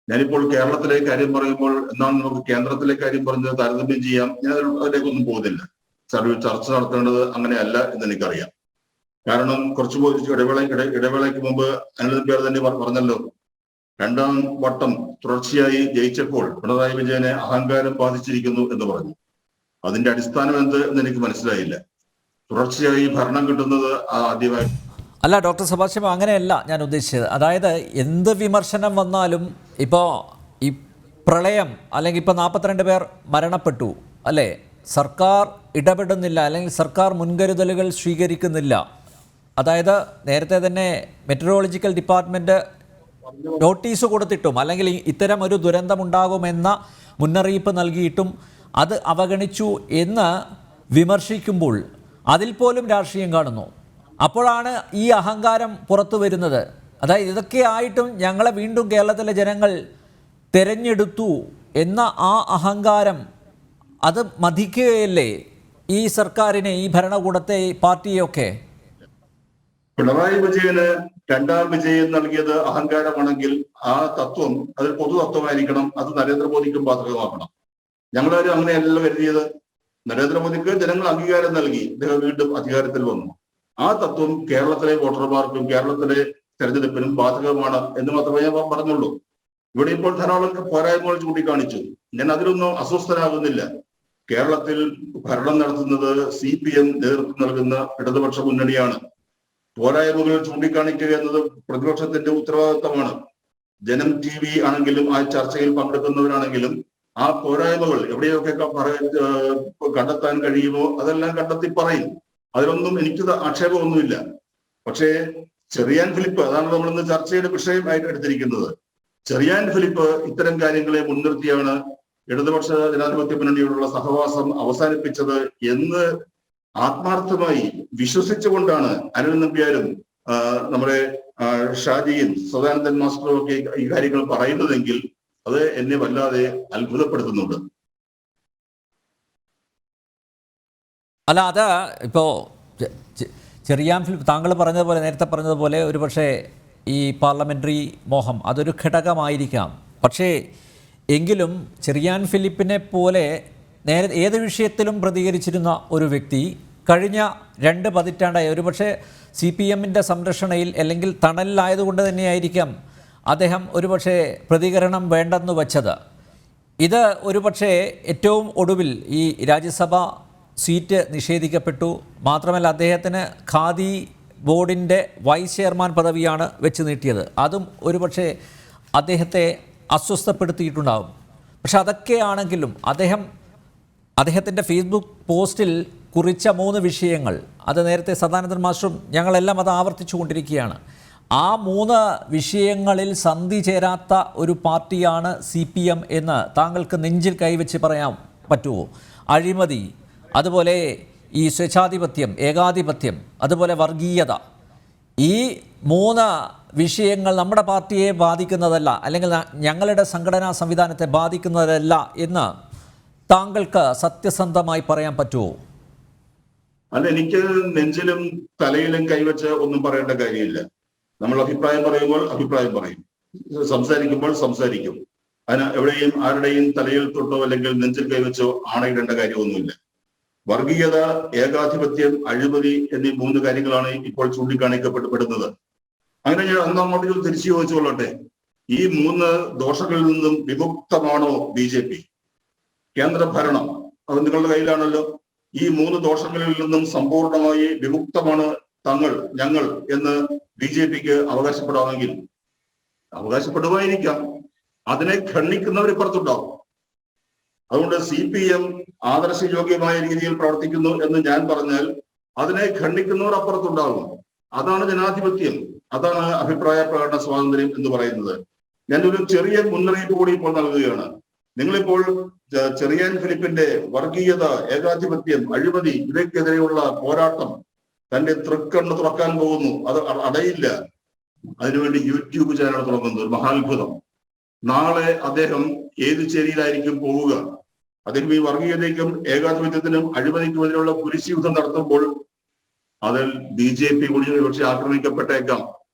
ഞാനിപ്പോൾ കേരളത്തിലെ കാര്യം പറയുമ്പോൾ എന്നാൽ നമുക്ക് കേന്ദ്രത്തിലെ കാര്യം പറഞ്ഞ് താരതമ്യം ചെയ്യാം. ഞാൻ അതിലേക്കൊന്നും പോകുന്നില്ല. ചർച്ച നടത്തേണ്ടത് അങ്ങനെയല്ല എന്ന് എനിക്കറിയാം. കാരണം കുറച്ച് ഇടവേളയ്ക്ക് മുമ്പ് അനിൽ നമ്പ്യാർ തന്നെ പറഞ്ഞല്ലോ, 2ാം വട്ടം തുടർച്ചയായി ജയിച്ചപ്പോൾ പിണറായി വിജയനെ അഹങ്കാരം ബാധിച്ചിരിക്കുന്നു എന്ന് പറഞ്ഞു. അതിന്റെ അടിസ്ഥാനം എന്ത് എന്ന് എനിക്ക് മനസ്സിലായില്ല. തുടർച്ചയായി ഭരണം കിട്ടുന്നത് ആദ്യമായി അല്ല ഡോക്ടർ സെബാസ്റ്റ്യൻ, അങ്ങനെയല്ല ഞാൻ ഉദ്ദേശിച്ചത്. അതായത് എന്ത് വിമർശനം വന്നാലും, ഇപ്പോൾ ഈ പ്രളയം അല്ലെങ്കിൽ ഇപ്പോൾ 42 പേർ മരണപ്പെട്ടു അല്ലേ, സർക്കാർ ഇടപെടുന്നില്ല, അല്ലെങ്കിൽ സർക്കാർ മുൻകരുതലുകൾ സ്വീകരിക്കുന്നില്ല. അതായത് നേരത്തെ തന്നെ മെറ്ററോളജിക്കൽ ഡിപ്പാർട്ട്മെൻറ്റ് നോട്ടീസ് കൊടുത്തിട്ടും, അല്ലെങ്കിൽ ഇത്തരം ഒരു ദുരന്തമുണ്ടാകുമെന്ന മുന്നറിയിപ്പ് നൽകിയിട്ടും അത് അവഗണിച്ചു എന്ന് വിമർശിക്കുമ്പോൾ അതിൽ പോലും രാഷ്ട്രീയം കാണുന്നു. അപ്പോഴാണ് ഈ അഹങ്കാരം പുറത്തു വരുന്നത്. അതായത് ഇതൊക്കെ ആയിട്ടും ഞങ്ങളെ വീണ്ടും കേരളത്തിലെ ജനങ്ങൾ തിരഞ്ഞെടുത്തു എന്ന ആ അഹങ്കാരം, അത് മതിക്കുകയല്ലേ ഈ സർക്കാരിനെ, ഈ ഭരണകൂടത്തെ, ഈ പാർട്ടിയൊക്കെ? പിണറായി വിജയന് 2ാം വിജയം നൽകിയത് അഹങ്കാരമാണെങ്കിൽ ആ തത്വം അതിൽ പൊതു തത്വമായിരിക്കണം. അത് നരേന്ദ്രമോദിക്കും ബാധകമാക്കണം. ഞങ്ങളാരും അങ്ങനെയല്ല കരുതിയത്. നരേന്ദ്രമോദിക്ക് ജനങ്ങൾ അംഗീകാരം നൽകി, അദ്ദേഹം വീണ്ടും അധികാരത്തിൽ വന്നു. ആ തത്വം കേരളത്തിലെ വോട്ടർമാർക്കും കേരളത്തിലെ തെരഞ്ഞെടുപ്പിനും ബാധകമാണ് എന്ന് മാത്രമേ ഞാൻ പറഞ്ഞുള്ളൂ. ഇവിടെ ഇപ്പോൾ ധാരാളം പോരായ്മകൾ ചൂണ്ടിക്കാണിച്ചു. ഞാൻ അതിലൊന്നും അസ്വസ്ഥനാകുന്നില്ല. കേരളത്തിൽ ഭരണം നടത്തുന്നത് CPM നേതൃത്വം നൽകുന്ന ഇടതുപക്ഷ മുന്നണിയാണ്. പോരായ്മകൾ ചൂണ്ടിക്കാണിക്കുക എന്നത് പ്രതിപക്ഷത്തിന്റെ ഉത്തരവാദിത്തമാണ്. ജനം TV ആണെങ്കിലും ആ ചർച്ചയിൽ പങ്കെടുക്കുന്നവരാണെങ്കിലും ആ പോരായ്മകൾ എവിടെയൊക്കെ കണ്ടെത്താൻ കഴിയുമോ അതെല്ലാം കണ്ടെത്തി പറയും. അതിലൊന്നും എനിക്ക് ആക്ഷേപമൊന്നുമില്ല. പക്ഷേ ചെറിയാൻ ഫിലിപ്പ്, അതാണ് നമ്മൾ ഇന്ന് ചർച്ചയുടെ വിഷയമായിട്ട് എടുത്തിരിക്കുന്നത്. ചെറിയാൻ ഫിലിപ്പ് ഇത്തരം കാര്യങ്ങളെ മുൻനിർത്തിയാണ് ഇടതുപക്ഷ ജനാധിപത്യ മുന്നണിയോടുള്ള സഹവാസം അവസാനിപ്പിച്ചത് എന്ന് ആത്മാർത്ഥമായി വിശ്വസിച്ചുകൊണ്ടാണ് അനിൽ നമ്പ്യാരും നമ്മുടെ ഷാജിയും സദാനന്ദൻ മാസ്റ്ററും ഒക്കെ ഈ കാര്യങ്ങൾ പറയുന്നതെങ്കിൽ അത് എന്നെ വല്ലാതെ അത്ഭുതപ്പെടുത്തുന്നുണ്ട്. അല്ല, അത് ഇപ്പോൾ ചെറിയാൻ ഫിലിപ്പ് താങ്കൾ പറഞ്ഞതുപോലെ, നേരത്തെ പറഞ്ഞതുപോലെ ഒരുപക്ഷെ ഈ പാർലമെൻ്ററി മോഹം അതൊരു ഘടകമായിരിക്കാം. പക്ഷേ എങ്കിലും ചെറിയാൻ ഫിലിപ്പിനെ പോലെ ഏത് വിഷയത്തിലും പ്രതികരിച്ചിരുന്ന ഒരു വ്യക്തി കഴിഞ്ഞ 2 പതിറ്റാണ്ടായി ഒരുപക്ഷെ CPMൻ്റെ സംരക്ഷണയിൽ അല്ലെങ്കിൽ തണലിലായതുകൊണ്ട് തന്നെയായിരിക്കാം അദ്ദേഹം ഒരുപക്ഷെ പ്രതികരണം വേണ്ടെന്ന് വച്ചത്. ഇത് ഒരുപക്ഷെ ഏറ്റവും ഒടുവിൽ ഈ രാജ്യസഭ സീറ്റ് നിഷേധിക്കപ്പെട്ടു. മാത്രമല്ല അദ്ദേഹത്തിന് ഖാദി ബോർഡിൻ്റെ വൈസ് ചെയർമാൻ പദവിയാണ് വെച്ച് നീട്ടിയത്. അതും ഒരുപക്ഷെ അദ്ദേഹത്തെ അസ്വസ്ഥപ്പെടുത്തിയിട്ടുണ്ടാകും. പക്ഷെ അതൊക്കെയാണെങ്കിലും അദ്ദേഹത്തിൻ്റെ ഫേസ്ബുക്ക് പോസ്റ്റിൽ കുറിച്ച 3 വിഷയങ്ങൾ, അത് നേരത്തെ സദാനന്ദൻ മാസ്റ്ററും ഞങ്ങളെല്ലാം അത് ആവർത്തിച്ചു കൊണ്ടിരിക്കുകയാണ്. ആ 3 വിഷയങ്ങളിൽ സന്ധി ചേരാത്ത ഒരു പാർട്ടിയാണ് CPM എന്ന് താങ്കൾക്ക് നെഞ്ചിൽ കൈവച്ച് പറയാൻ പറ്റുമോ? അഴിമതി, അതുപോലെ ഈ സ്വേച്ഛാധിപത്യം, ഏകാധിപത്യം, അതുപോലെ വർഗീയത, ഈ 3 വിഷയങ്ങൾ നമ്മുടെ പാർട്ടിയെ ബാധിക്കുന്നതല്ല, അല്ലെങ്കിൽ ഞങ്ങളുടെ സംഘടനാ സംവിധാനത്തെ ബാധിക്കുന്നതല്ല എന്ന് താങ്കൾക്ക് സത്യസന്ധമായി പറയാൻ പറ്റുമോ? അല്ല, എനിക്ക് നെഞ്ചിലും തലയിലും കൈവച്ച് ഒന്നും പറയേണ്ട കാര്യമില്ല. നമ്മൾ അഭിപ്രായം പറയുമ്പോൾ അഭിപ്രായം പറയും, സംസാരിക്കുമ്പോൾ സംസാരിക്കും. അതിന് എവിടെയും ആരുടെയും തലയിൽ തൊട്ടോ അല്ലെങ്കിൽ നെഞ്ചിൽ കൈവച്ചോ ആണയിടേണ്ട കാര്യമൊന്നുമില്ല. വർഗീയത, ഏകാധിപത്യം, അഴിമതി എന്നീ 3 കാര്യങ്ങളാണ് ഇപ്പോൾ ചൂണ്ടിക്കാണിക്കപ്പെടുന്നത്. അങ്ങനെ ഞാൻ അങ്ങോട്ട് തിരിച്ചു ചോദിച്ചുകൊള്ളട്ടെ, ഈ 3 ദോഷങ്ങളിൽ നിന്നും വിമുക്തമാണോ BJP? കേന്ദ്ര ഭരണം അത് നിങ്ങളുടെ കയ്യിലാണല്ലോ. ഈ 3 ദോഷങ്ങളിൽ നിന്നും സമ്പൂർണമായി വിമുക്തമാണ് ഞങ്ങൾ എന്ന് BJPക്ക് അവകാശപ്പെടാമെങ്കിൽ അവകാശപ്പെടുമായിരിക്കാം. അതിനെ ഖണ്ഡിക്കുന്നവർ ഇപ്പുറത്തുണ്ടാവും. അതുകൊണ്ട് CPM ആദർശയോഗ്യമായ രീതിയിൽ പ്രവർത്തിക്കുന്നു എന്ന് ഞാൻ പറഞ്ഞാൽ അതിനെ ഖണ്ഡിക്കുന്നവർ അപ്പുറത്തുണ്ടാകും. അതാണ് ജനാധിപത്യം, അതാണ് അഭിപ്രായ പ്രകടന സ്വാതന്ത്ര്യം എന്ന് പറയുന്നത്. ഞാനൊരു ചെറിയ മുന്നറിയിപ്പ് കൂടി ഇപ്പോൾ നൽകുകയാണ്. നിങ്ങളിപ്പോൾ ചെറിയാൻ ഫിലിപ്പിന്റെ വർഗീയത, ഏകാധിപത്യം, അഴിമതി ഇവയ്ക്കെതിരെയുള്ള പോരാട്ടം തന്റെ തൃക്കണ്ണ് തുറക്കാൻ പോകുന്നു. അത് അടയില്ല. അതിനുവേണ്ടി YouTube ചാനൽ തുടങ്ങുന്നു. ഒരു മഹാത്ഭുതം. നാളെ അദ്ദേഹം ഏത് ചേരിയിലായിരിക്കും പോവുക? അദ്ദേഹം ഈ വർഗീയതയ്ക്കും ഏകാധിപത്യത്തിനും അഴിമതിക്കും എതിരെയുള്ള കുരിശുയുദ്ധം നടത്തുമ്പോൾ അതിൽ BJP കൂടി പക്ഷെ ആക്രമിക്കപ്പെട്ടേക്കാം.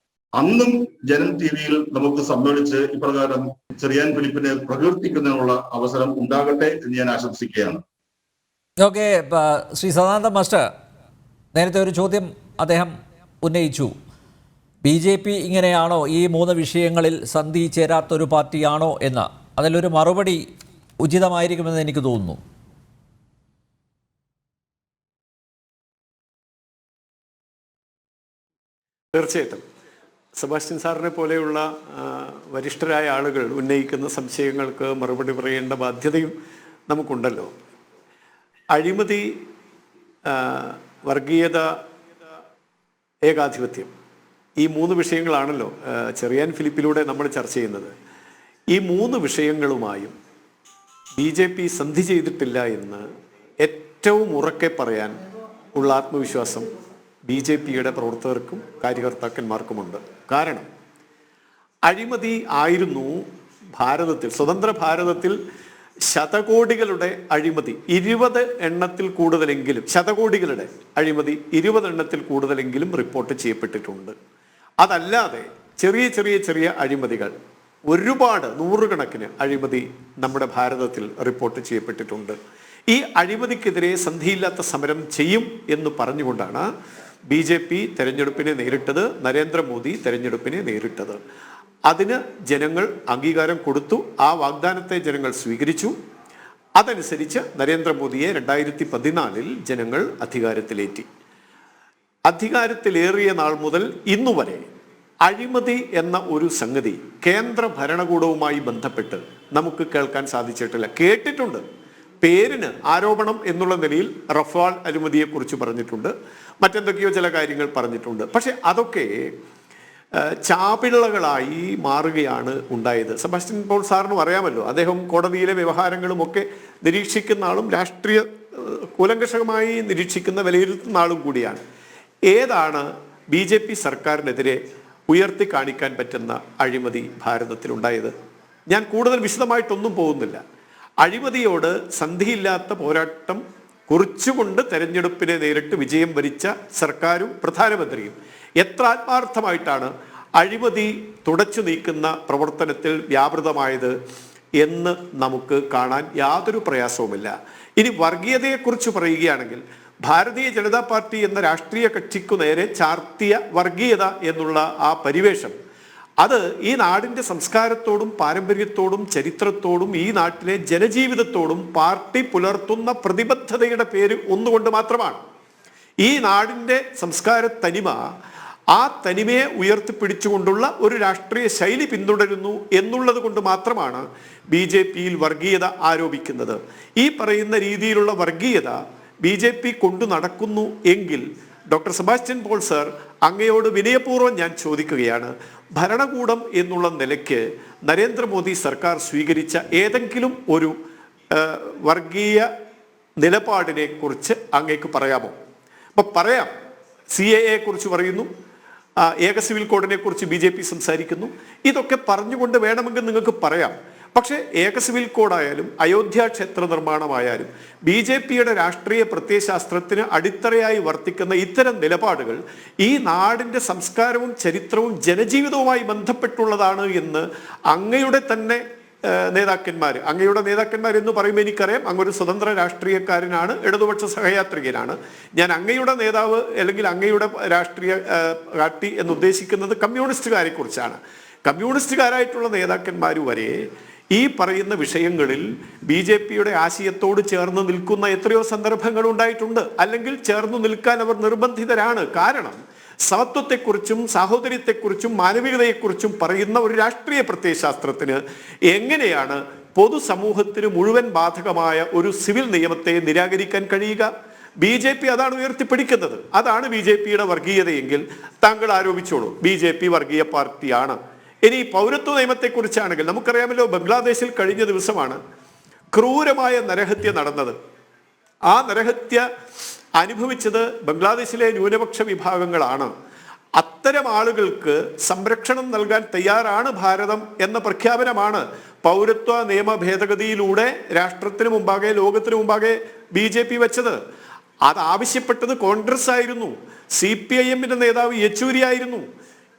അന്നും ജനം TV-യിൽ നമുക്ക് സമ്മേളിച്ച് ഇപ്രകാരം ചെറിയാൻ ഫിലിപ്പിനെ പ്രകീർത്തിക്കുന്നതിനുള്ള അവസരം ഉണ്ടാകട്ടെ എന്ന് ഞാൻ ആശംസിക്കുകയാണ്. ഓക്കെ, ശ്രീ സദാനന്ദ മാസ്റ്റർ, നേരത്തെ ഒരു ചോദ്യം അദ്ദേഹം ഉന്നയിച്ചു. BJP ഇങ്ങനെയാണോ, ഈ 3 വിഷയങ്ങളിൽ സന്ധി ചേരാത്തൊരു പാർട്ടിയാണോ എന്ന്? അതിലൊരു മറുപടി ഉചിതമായിരിക്കുമെന്ന് എനിക്ക് തോന്നുന്നു. തീർച്ചയായിട്ടും സെബാസ്റ്റ്യൻ സാറിനെ പോലെയുള്ള വരിഷ്ഠരായ ആളുകൾ ഉന്നയിക്കുന്ന സംശയങ്ങൾക്ക് മറുപടി പറയേണ്ട ബാധ്യതയും നമുക്കുണ്ടല്ലോ. അഴിമതി, വർഗീയത, ഏകാധിപത്യം, ഈ 3 വിഷയങ്ങളാണല്ലോ ചെറിയാൻ ഫിലിപ്പിലൂടെ നമ്മൾ ചർച്ച ചെയ്യുന്നത്. ഈ 3 വിഷയങ്ങളുമായും BJP സന്ധി ചെയ്തിട്ടില്ല എന്ന് ഏറ്റവും ഉറക്കെ പറയാൻ ഉള്ള ആത്മവിശ്വാസം BJPയുടെ പ്രവർത്തകർക്കും കാര്യകർത്താക്കന്മാർക്കുമുണ്ട്. കാരണം അഴിമതി ആയിരുന്നു ഭാരതത്തിൽ, സ്വതന്ത്ര ഭാരതത്തിൽ ശതകോടികളുടെ അഴിമതി 20 എണ്ണത്തിൽ കൂടുതലെങ്കിലും, ശതകോടികളുടെ അഴിമതി 20 എണ്ണത്തിൽ കൂടുതലെങ്കിലും റിപ്പോർട്ട് ചെയ്യപ്പെട്ടിട്ടുണ്ട്. അതല്ലാതെ ചെറിയ ചെറിയ ചെറിയ അഴിമതികൾ ഒരുപാട്, 100 കണക്കിന് അഴിമതി നമ്മുടെ ഭാരതത്തിൽ റിപ്പോർട്ട് ചെയ്യപ്പെട്ടിട്ടുണ്ട്. ഈ അഴിമതിക്കെതിരെ സന്ധിയില്ലാത്ത സമരം ചെയ്യും എന്ന് പറഞ്ഞുകൊണ്ടാണ് BJP തെരഞ്ഞെടുപ്പിനെ നേരിട്ടത്, നരേന്ദ്രമോദി തെരഞ്ഞെടുപ്പിനെ നേരിട്ടത്. അതിന് ജനങ്ങൾ അംഗീകാരം കൊടുത്തു. ആ വാഗ്ദാനത്തെ ജനങ്ങൾ സ്വീകരിച്ചു. അതനുസരിച്ച് നരേന്ദ്രമോദിയെ 2014 ജനങ്ങൾ അധികാരത്തിലേറ്റി. അധികാരത്തിലേറിയ നാൾ മുതൽ ഇന്നുവരെ അഴിമതി എന്ന ഒരു സംഗതി കേന്ദ്ര ഭരണകൂടവുമായി ബന്ധപ്പെട്ട് നമുക്ക് കേൾക്കാൻ സാധിച്ചിട്ടില്ല. കേട്ടിട്ടുണ്ട്, പേരിന് ആരോപണം എന്നുള്ള നിലയിൽ റഫാൽ അഴിമതിയെക്കുറിച്ച് പറഞ്ഞിട്ടുണ്ട്, മറ്റെന്തൊക്കെയോ ചില കാര്യങ്ങൾ പറഞ്ഞിട്ടുണ്ട്. പക്ഷെ അതൊക്കെ ചാപിള്ളകളായി മാറുകയാണ് ഉണ്ടായത്. സെബാസ്റ്റ്യൻ പോൾ സാറിനും അറിയാമല്ലോ, അദ്ദേഹം കോടതിയിലെ വ്യവഹാരങ്ങളുമൊക്കെ നിരീക്ഷിക്കുന്ന ആളും രാഷ്ട്രീയ കൂലങ്കഷമായി നിരീക്ഷിക്കുന്ന വിലയിരുത്തുന്ന ആളും കൂടിയാണ്. ഏതാണ് BJP സർക്കാരിനെതിരെ ഉയർത്തി കാണിക്കാൻ പറ്റുന്ന അഴിമതി ഭാരതത്തിലുണ്ടായത്? ഞാൻ കൂടുതൽ വിശദമായിട്ടൊന്നും പോകുന്നില്ല. അഴിമതിയോട് സന്ധിയില്ലാത്ത പോരാട്ടം കുറിച്ചുകൊണ്ട് തെരഞ്ഞെടുപ്പിനെ നേരിട്ട് വിജയം വരിച്ച സർക്കാരും പ്രധാനമന്ത്രിയും എത്ര ആത്മാർത്ഥമായിട്ടാണ് അഴിമതി തുടച്ചു നീക്കുന്ന പ്രവർത്തനത്തിൽ വ്യാപൃതമായത് എന്ന് നമുക്ക് കാണാൻ യാതൊരു പ്രയാസവുമില്ല. ഇനി വർഗീയതയെക്കുറിച്ച് പറയുകയാണെങ്കിൽ, ഭാരതീയ ജനതാ പാർട്ടി എന്ന രാഷ്ട്രീയ കക്ഷിക്കു നേരെ ചാർത്തിയ വർഗീയത എന്നുള്ള ആ പരിവേഷം, അത് ഈ നാടിൻ്റെ സംസ്കാരത്തോടും പാരമ്പര്യത്തോടും ചരിത്രത്തോടും ഈ നാട്ടിലെ ജനജീവിതത്തോടും പാർട്ടി പുലർത്തുന്ന പ്രതിബദ്ധതയുടെ പേര് ഒന്നുകൊണ്ട് മാത്രമാണ്. ഈ നാടിൻ്റെ സംസ്കാര തനിമ, ആ തനിമയെ ഉയർത്തിപ്പിടിച്ചുകൊണ്ടുള്ള ഒരു രാഷ്ട്രീയ ശൈലി പിന്തുടരുന്നു എന്നുള്ളത് കൊണ്ട് മാത്രമാണ് BJPയിൽ വർഗീയത ആരോപിക്കുന്നത്. ഈ പറയുന്ന രീതിയിലുള്ള വർഗീയത BJP കൊണ്ടു നടക്കുന്നു എങ്കിൽ ഡോക്ടർ സെബാസ്റ്റ്യൻ പോൾ സർ, അങ്ങയോട് വിനയപൂർവ്വം ഞാൻ ചോദിക്കുകയാണ്, ഭരണകൂടം എന്നുള്ള നിലയ്ക്ക് നരേന്ദ്രമോദി സർക്കാർ സ്വീകരിച്ച ഏതെങ്കിലും ഒരു വർഗീയ നിലപാടിനെ കുറിച്ച് അങ്ങേക്ക് പറയാമോ? അപ്പം പറയാം, CAA കുറിച്ച് പറയുന്നു, ഏക സിവിൽ കോഡിനെ കുറിച്ച് BJP സംസാരിക്കുന്നു. ഇതൊക്കെ പറഞ്ഞുകൊണ്ട് വേണമെങ്കിൽ നിങ്ങൾക്ക് പറയാം. പക്ഷേ ഏക സിവിൽ കോഡായാലും അയോധ്യ ക്ഷേത്ര നിർമ്മാണമായാലും BJPയുടെ രാഷ്ട്രീയ പ്രത്യയശാസ്ത്രത്തിന് അടിത്തറയായി വർത്തിക്കുന്ന ഇത്തരം നിലപാടുകൾ ഈ നാടിൻ്റെ സംസ്കാരവും ചരിത്രവും ജനജീവിതവുമായി ബന്ധപ്പെട്ടുള്ളതാണ് എന്ന് അങ്ങയുടെ തന്നെ അങ്ങയുടെ നേതാക്കന്മാർ എന്ന് പറയുമ്പോൾ എനിക്കറിയാം, അങ്ങൊരു സ്വതന്ത്ര രാഷ്ട്രീയക്കാരനാണ്, ഇടതുപക്ഷ സഹയാത്രികനാണ്. ഞാൻ അങ്ങയുടെ നേതാവ് അല്ലെങ്കിൽ അങ്ങയുടെ രാഷ്ട്രീയ പാർട്ടി എന്ന് ഉദ്ദേശിക്കുന്നത് കമ്മ്യൂണിസ്റ്റുകാരെ കുറിച്ചാണ്. കമ്മ്യൂണിസ്റ്റുകാരായിട്ടുള്ള നേതാക്കന്മാർ വരെ ഈ പറയുന്ന വിഷയങ്ങളിൽ BJPയുടെ ആശയത്തോട് ചേർന്ന് നിൽക്കുന്ന എത്രയോ സന്ദർഭങ്ങൾ ഉണ്ടായിട്ടുണ്ട്. അല്ലെങ്കിൽ ചേർന്ന് നിൽക്കാൻ അവർ നിർബന്ധിതരാണ്. കാരണം സമത്വത്തെക്കുറിച്ചും സാഹോദര്യത്തെക്കുറിച്ചും മാനവികതയെക്കുറിച്ചും പറയുന്ന ഒരു രാഷ്ട്രീയ പ്രത്യയശാസ്ത്രത്തിന് എങ്ങനെയാണ് പൊതുസമൂഹത്തിന് മുഴുവൻ ബാധകമായ ഒരു സിവിൽ നിയമത്തെ നിരാകരിക്കാൻ കഴിയുക? BJP അതാണ് ഉയർത്തിപ്പിടിക്കുന്നത്. അതാണ് BJPയുടെ വർഗീയതയെങ്കിൽ താങ്കൾ ആരോപിച്ചോളൂ, BJP വർഗീയ പാർട്ടിയാണ്. ഇനി പൗരത്വ നിയമത്തെക്കുറിച്ചാണെങ്കിൽ നമുക്കറിയാമല്ലോ, ബംഗ്ലാദേശിൽ കഴിഞ്ഞ ദിവസമാണ് ക്രൂരമായ നരഹത്യ നടന്നത്. ആ നരഹത്യ അനുഭവിച്ചത് ബംഗ്ലാദേശിലെ ന്യൂനപക്ഷ വിഭാഗങ്ങളാണ്. അത്തരം ആളുകൾക്ക് സംരക്ഷണം നൽകാൻ തയ്യാറാണ് ഭാരതം എന്ന പ്രഖ്യാപനമാണ് പൗരത്വ നിയമ ഭേദഗതിയിലൂടെ രാഷ്ട്രത്തിന് മുമ്പാകെ, ലോകത്തിന് മുമ്പാകെ BJP വെച്ചത്. അത് ആവശ്യപ്പെട്ടത് കോൺഗ്രസ് ആയിരുന്നു, CPIMന്റെ നേതാവ് യെച്ചൂരി ആയിരുന്നു.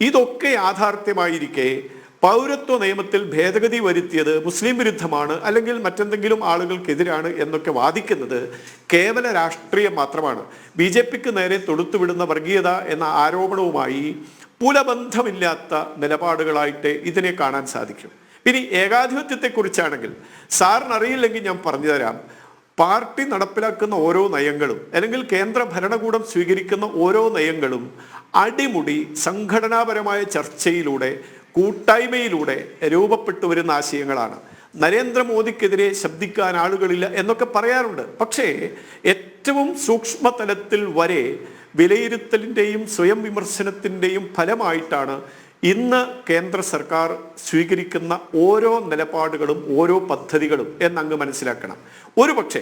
ഇതൊക്കെ യാഥാർത്ഥ്യമായിരിക്കെ പൗരത്വ നിയമത്തിൽ ഭേദഗതി വരുത്തിയത് മുസ്ലിം വിരുദ്ധമാണ് അല്ലെങ്കിൽ മറ്റെന്തെങ്കിലും ആളുകൾക്കെതിരാണ് എന്നൊക്കെ വാദിക്കുന്നത് കേവല രാഷ്ട്രീയം മാത്രമാണ്. BJPക്ക് നേരെ തൊടുത്തുവിടുന്ന വർഗീയത എന്ന ആരോപണവുമായി പുലബന്ധമില്ലാത്ത നിലപാടുകളായിട്ട് ഇതിനെ കാണാൻ സാധിക്കും. ഇനി ഏകാധിപത്യത്തെക്കുറിച്ചാണെങ്കിൽ സാറിന് അറിയില്ലെങ്കിൽ ഞാൻ പറഞ്ഞു തരാം. പാർട്ടി നടപ്പിലാക്കുന്ന ഓരോ നയങ്ങളും അല്ലെങ്കിൽ കേന്ദ്ര ഭരണകൂടം സ്വീകരിക്കുന്ന ഓരോ നയങ്ങളും അടിമുടി സംഘടനാപരമായ ചർച്ചയിലൂടെ, കൂട്ടായ്മയിലൂടെ രൂപപ്പെട്ടു വരുന്ന ആശയങ്ങളാണ്. നരേന്ദ്രമോദിക്കെതിരെ ശബ്ദിക്കാൻ ആളുകളില്ല എന്നൊക്കെ പറയാറുണ്ട്. പക്ഷേ ഏറ്റവും സൂക്ഷ്മതലത്തിൽ വരെ വിലയിരുത്തലിൻ്റെയും സ്വയം വിമർശനത്തിൻ്റെയും ഫലമായിട്ടാണ് ഇന്ന് കേന്ദ്ര സർക്കാർ സ്വീകരിക്കുന്ന ഓരോ നിലപാടുകളും ഓരോ പദ്ധതികളും എന്നങ്ങ് മനസ്സിലാക്കണം. ഒരുപക്ഷെ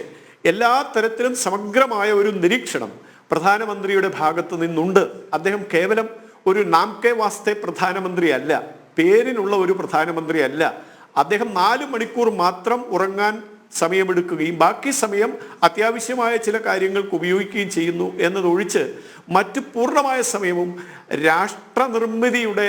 എല്ലാ തരത്തിലും സമഗ്രമായ ഒരു നിരീക്ഷണം പ്രധാനമന്ത്രിയുടെ ഭാഗത്ത് നിന്നുണ്ട്. അദ്ദേഹം കേവലം ഒരു നാം കെ വാസ്തെ പ്രധാനമന്ത്രി അല്ല, പേരിനുള്ള ഒരു പ്രധാനമന്ത്രി അല്ല. അദ്ദേഹം 4 മണിക്കൂർ മാത്രം ഉറങ്ങാൻ സമയമെടുക്കുകയും ബാക്കി സമയം അത്യാവശ്യമായ ചില കാര്യങ്ങൾക്ക് ഉപയോഗിക്കുകയും ചെയ്യുന്നു എന്നതൊഴിച്ച് മറ്റു പൂർണ്ണമായ സമയവും രാഷ്ട്ര നിർമ്മിതിയുടെ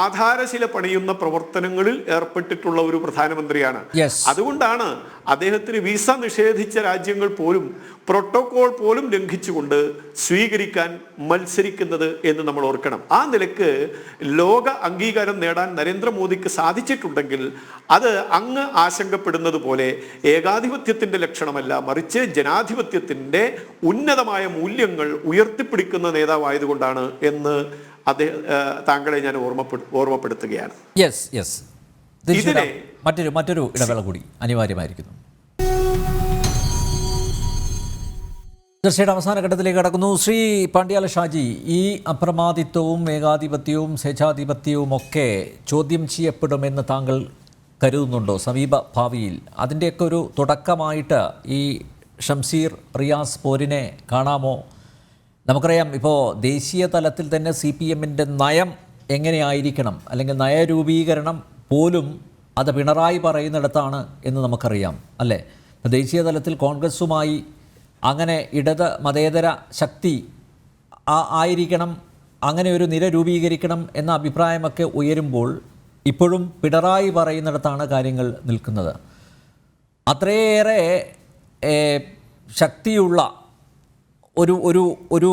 ആധാരശില പണിയുന്ന പ്രവർത്തനങ്ങളിൽ ഏർപ്പെട്ടിട്ടുള്ള ഒരു പ്രധാനമന്ത്രിയാണ്. Yes. അതുകൊണ്ടാണ് അദ്ദേഹത്തിന് വിസ നിഷേധിച്ച രാജ്യങ്ങൾ പോലും പ്രോട്ടോകോൾ പോലും ലംഘിച്ചുകൊണ്ട് സ്വീകരിക്കാൻ മത്സരിക്കുന്നത് എന്ന് നമ്മൾ ഓർക്കണം. ആ നിലക്ക് ലോക അംഗീകാരം നേടാൻ നരേന്ദ്രമോദിക്ക് സാധിച്ചിട്ടുണ്ടെങ്കിൽ അത് അങ്ങ് ആശങ്കപ്പെടുന്നത് പോലെ ഏകാധിപത്യത്തിൻ്റെ ലക്ഷണമല്ല, മറിച്ച് ജനാധിപത്യത്തിൻ്റെ ഉന്നതമായ മൂല്യങ്ങൾ ഉയർത്തിപ്പിടിക്കുന്ന നേതാവായതുകൊണ്ടാണ് എന്ന് താങ്കളെ ഞാൻ ഓർമ്മപ്പെടുത്തുകയാണ്. ഇതിനെ മറ്റൊരു ഇടവേള കൂടി അനിവാര്യമായിരിക്കുന്നു. തീർച്ചയായിട്ടും അവസാന ഘട്ടത്തിലേക്ക് കടക്കുന്നു. ശ്രീ പാണ്ഡ്യാല ഷാജി, ഈ അപ്രമാദിത്വവും ഏകാധിപത്യവും സ്വേച്ഛാധിപത്യവും ഒക്കെ ചോദ്യം ചെയ്യപ്പെടുമെന്ന് താങ്കൾ കരുതുന്നുണ്ടോ സമീപ ഭാവിയിൽ? അതിൻ്റെയൊക്കെ ഒരു തുടക്കമായിട്ട് ഈ ഷംസീർ റിയാസ് പോരിനെ കാണാമോ? നമുക്കറിയാം, ഇപ്പോൾ ദേശീയ തലത്തിൽ തന്നെ CPM-ൻ്റെ നയം എങ്ങനെയായിരിക്കണം, അല്ലെങ്കിൽ നയരൂപീകരണം പോലും അത് പിണറായി പറയുന്നിടത്താണ് എന്ന് നമുക്കറിയാം, അല്ലേ? ദേശീയ തലത്തിൽ കോൺഗ്രസുമായി അങ്ങനെ ഇടത് മതേതര ശക്തി ആയിരിക്കണം, അങ്ങനെ ഒരു നിര രൂപീകരിക്കണം എന്ന അഭിപ്രായമൊക്കെ ഉയരുമ്പോൾ ഇപ്പോഴും പിണറായി പറയുന്നിടത്താണ് കാര്യങ്ങൾ നിൽക്കുന്നത്. അത്രയേറെ ശക്തിയുള്ള ഒരു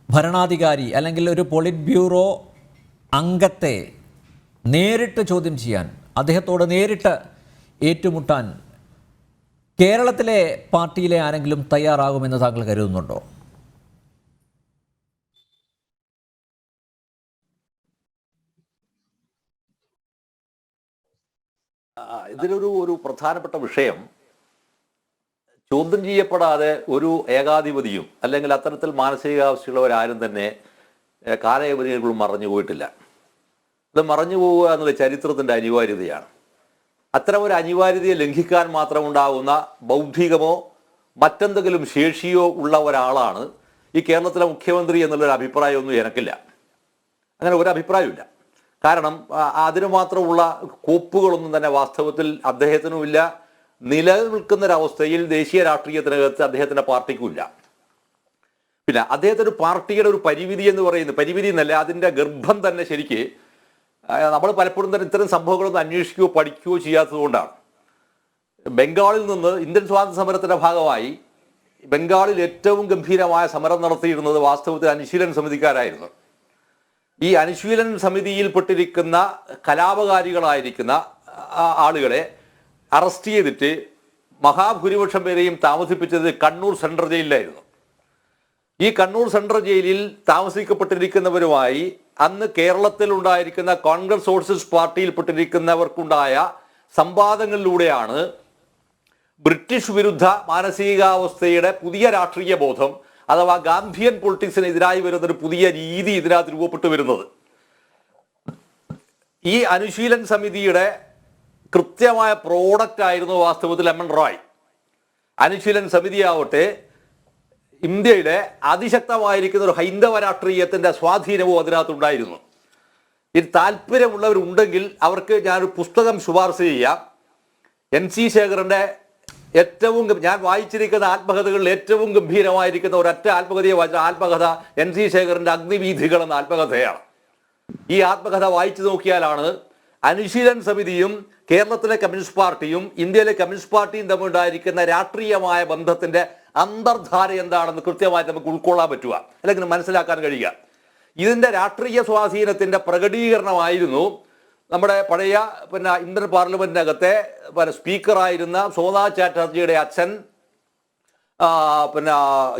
ഭരണാധികാരി അല്ലെങ്കിൽ ഒരു പോളിറ്റ് ബ്യൂറോ അംഗത്തെ നേരിട്ട് ചോദ്യം ചെയ്യാൻ, അദ്ദേഹത്തോട് നേരിട്ട് ഏറ്റുമുട്ടാൻ കേരളത്തിലെ പാർട്ടിയിലെ ആരെങ്കിലും തയ്യാറാകുമെന്ന് താങ്കൾ കരുതുന്നുണ്ടോ? ഇതിലൊരു പ്രധാനപ്പെട്ട വിഷയം, ചോദ്യം ചെയ്യപ്പെടാതെ ഒരു ഏകാധിപതിയും അല്ലെങ്കിൽ അത്തരത്തിൽ മാനസികാവസ്ഥയുള്ളവരാരും തന്നെ കാലയവധികളും മറഞ്ഞു പോയിട്ടില്ല. ഇത് മറഞ്ഞു പോവുക എന്നത് ചരിത്രത്തിൻ്റെ അനിവാര്യതയാണ്. അത്തരം ഒരു അനിവാര്യതയെ ലംഘിക്കാൻ മാത്രമുണ്ടാകുന്ന ബൗദ്ധികമോ മറ്റെന്തെങ്കിലും ശേഷിയോ ഉള്ള ഒരാളാണ് ഈ കേരളത്തിലെ മുഖ്യമന്ത്രി എന്നുള്ളൊരു അഭിപ്രായമൊന്നും എനിക്കില്ല. അങ്ങനെ ഒരു അഭിപ്രായമില്ല. കാരണം അതിനു മാത്രമുള്ള കോപ്പുകളൊന്നും തന്നെ വാസ്തവത്തിൽ അദ്ദേഹത്തിനുമില്ല. നിലനിൽക്കുന്നൊരവസ്ഥയിൽ ദേശീയ രാഷ്ട്രീയത്തിനകത്ത് അദ്ദേഹത്തിൻ്റെ പാർട്ടിക്കുമില്ല. പിന്നെ അദ്ദേഹത്തിൻ്റെ പാർട്ടിയുടെ ഒരു പരിമിതി എന്ന് പറയുന്നത്, പരിമിതി എന്നല്ല, അതിൻ്റെ ഗർഭം തന്നെ ശരിക്ക് നമ്മൾ പലപ്പോഴും തന്നെ ഇത്തരം സംഭവങ്ങളൊന്നും അന്വേഷിക്കുകയോ പഠിക്കുകയോ ചെയ്യാത്തത് കൊണ്ടാണ്. ബംഗാളിൽ നിന്ന് ഇന്ത്യൻ സ്വാതന്ത്ര്യ സമരത്തിൻ്റെ ഭാഗമായി ബംഗാളിൽ ഏറ്റവും ഗംഭീരമായ സമരം നടത്തിയിരുന്നത് വാസ്തവത്തിൽ അനുശീലൻ സമിതിക്കാരായിരുന്നു. ഈ അനുശീലൻ സമിതിയിൽപ്പെട്ടിരിക്കുന്ന കലാപകാരികളായിരിക്കുന്ന ആളുകളെ അറസ്റ്റ് ചെയ്തിട്ട് മഹാഭൂരിപക്ഷം പേരെയും താമസിപ്പിച്ചത് കണ്ണൂർ സെൻട്രൽ ജയിലിലായിരുന്നു. ഈ കണ്ണൂർ സെൻട്രൽ ജയിലിൽ താമസിക്കപ്പെട്ടിരിക്കുന്നവരുമായി അന്ന് കേരളത്തിൽ ഉണ്ടായിരിക്കുന്ന കോൺഗ്രസ് സോഷ്യലിസ്റ്റ് പാർട്ടിയിൽപ്പെട്ടിരിക്കുന്നവർക്കുണ്ടായ സംവാദങ്ങളിലൂടെയാണ് ബ്രിട്ടീഷ് വിരുദ്ധ മാനസികാവസ്ഥയുടെ പുതിയ രാഷ്ട്രീയ ബോധം അഥവാ ഗാന്ധിയൻ പൊളിറ്റിക്സിനെതിരായി വരുന്നൊരു പുതിയ രീതി ഇതിനകത്ത് രൂപപ്പെട്ടു വരുന്നത്. ഈ അനുശീലൻ സമിതിയുടെ കൃത്യമായ പ്രോഡക്റ്റ് ആയിരുന്നു വാസ്തവത്തിൽ എം എൻ റോയ്. അനുശീലൻ സമിതിയാവട്ടെ ഇന്ത്യയിലെ അതിശക്തമായിരിക്കുന്ന ഒരു ഹൈന്ദവ രാഷ്ട്രീയത്തിൻ്റെ സ്വാധീനവും അതിനകത്തുണ്ടായിരുന്നു. ഇത് താല്പര്യമുള്ളവരുണ്ടെങ്കിൽ അവർക്ക് ഞാനൊരു പുസ്തകം ശുപാർശ ചെയ്യാം. NC ശേഖറിൻ്റെ ഞാൻ വായിച്ചിരിക്കുന്ന ആത്മകഥകളിൽ ഏറ്റവും ഗംഭീരമായിരിക്കുന്ന ഒരൊറ്റ ആത്മകഥയെ വായിച്ച ആത്മകഥ NC ശേഖറിൻ്റെ അഗ്നിവീഥികൾ എന്ന ആത്മകഥയാണ്. ഈ ആത്മകഥ വായിച്ചു നോക്കിയാലാണ് അനുശീലൻ സമിതിയും കേരളത്തിലെ കമ്മ്യൂണിസ്റ്റ് പാർട്ടിയും ഇന്ത്യയിലെ കമ്മ്യൂണിസ്റ്റ് പാർട്ടിയും തമ്മിലുണ്ടായിരിക്കുന്ന രാഷ്ട്രീയമായ ബന്ധത്തിന്റെ അന്തർധാര എന്താണെന്ന് കൃത്യമായിട്ട് നമുക്ക് ഉൾക്കൊള്ളാൻ പറ്റുക, അല്ലെങ്കിൽ മനസ്സിലാക്കാൻ കഴിയുക. ഇതിന്റെ രാഷ്ട്രീയ സ്വാധീനത്തിന്റെ പ്രകടീകരണമായിരുന്നു നമ്മുടെ പഴയ ഇന്ത്യൻ പാർലമെന്റിനകത്തെ സ്പീക്കറായിരുന്ന സോമനാഥ് ചാറ്റർജിയുടെ അച്ഛൻ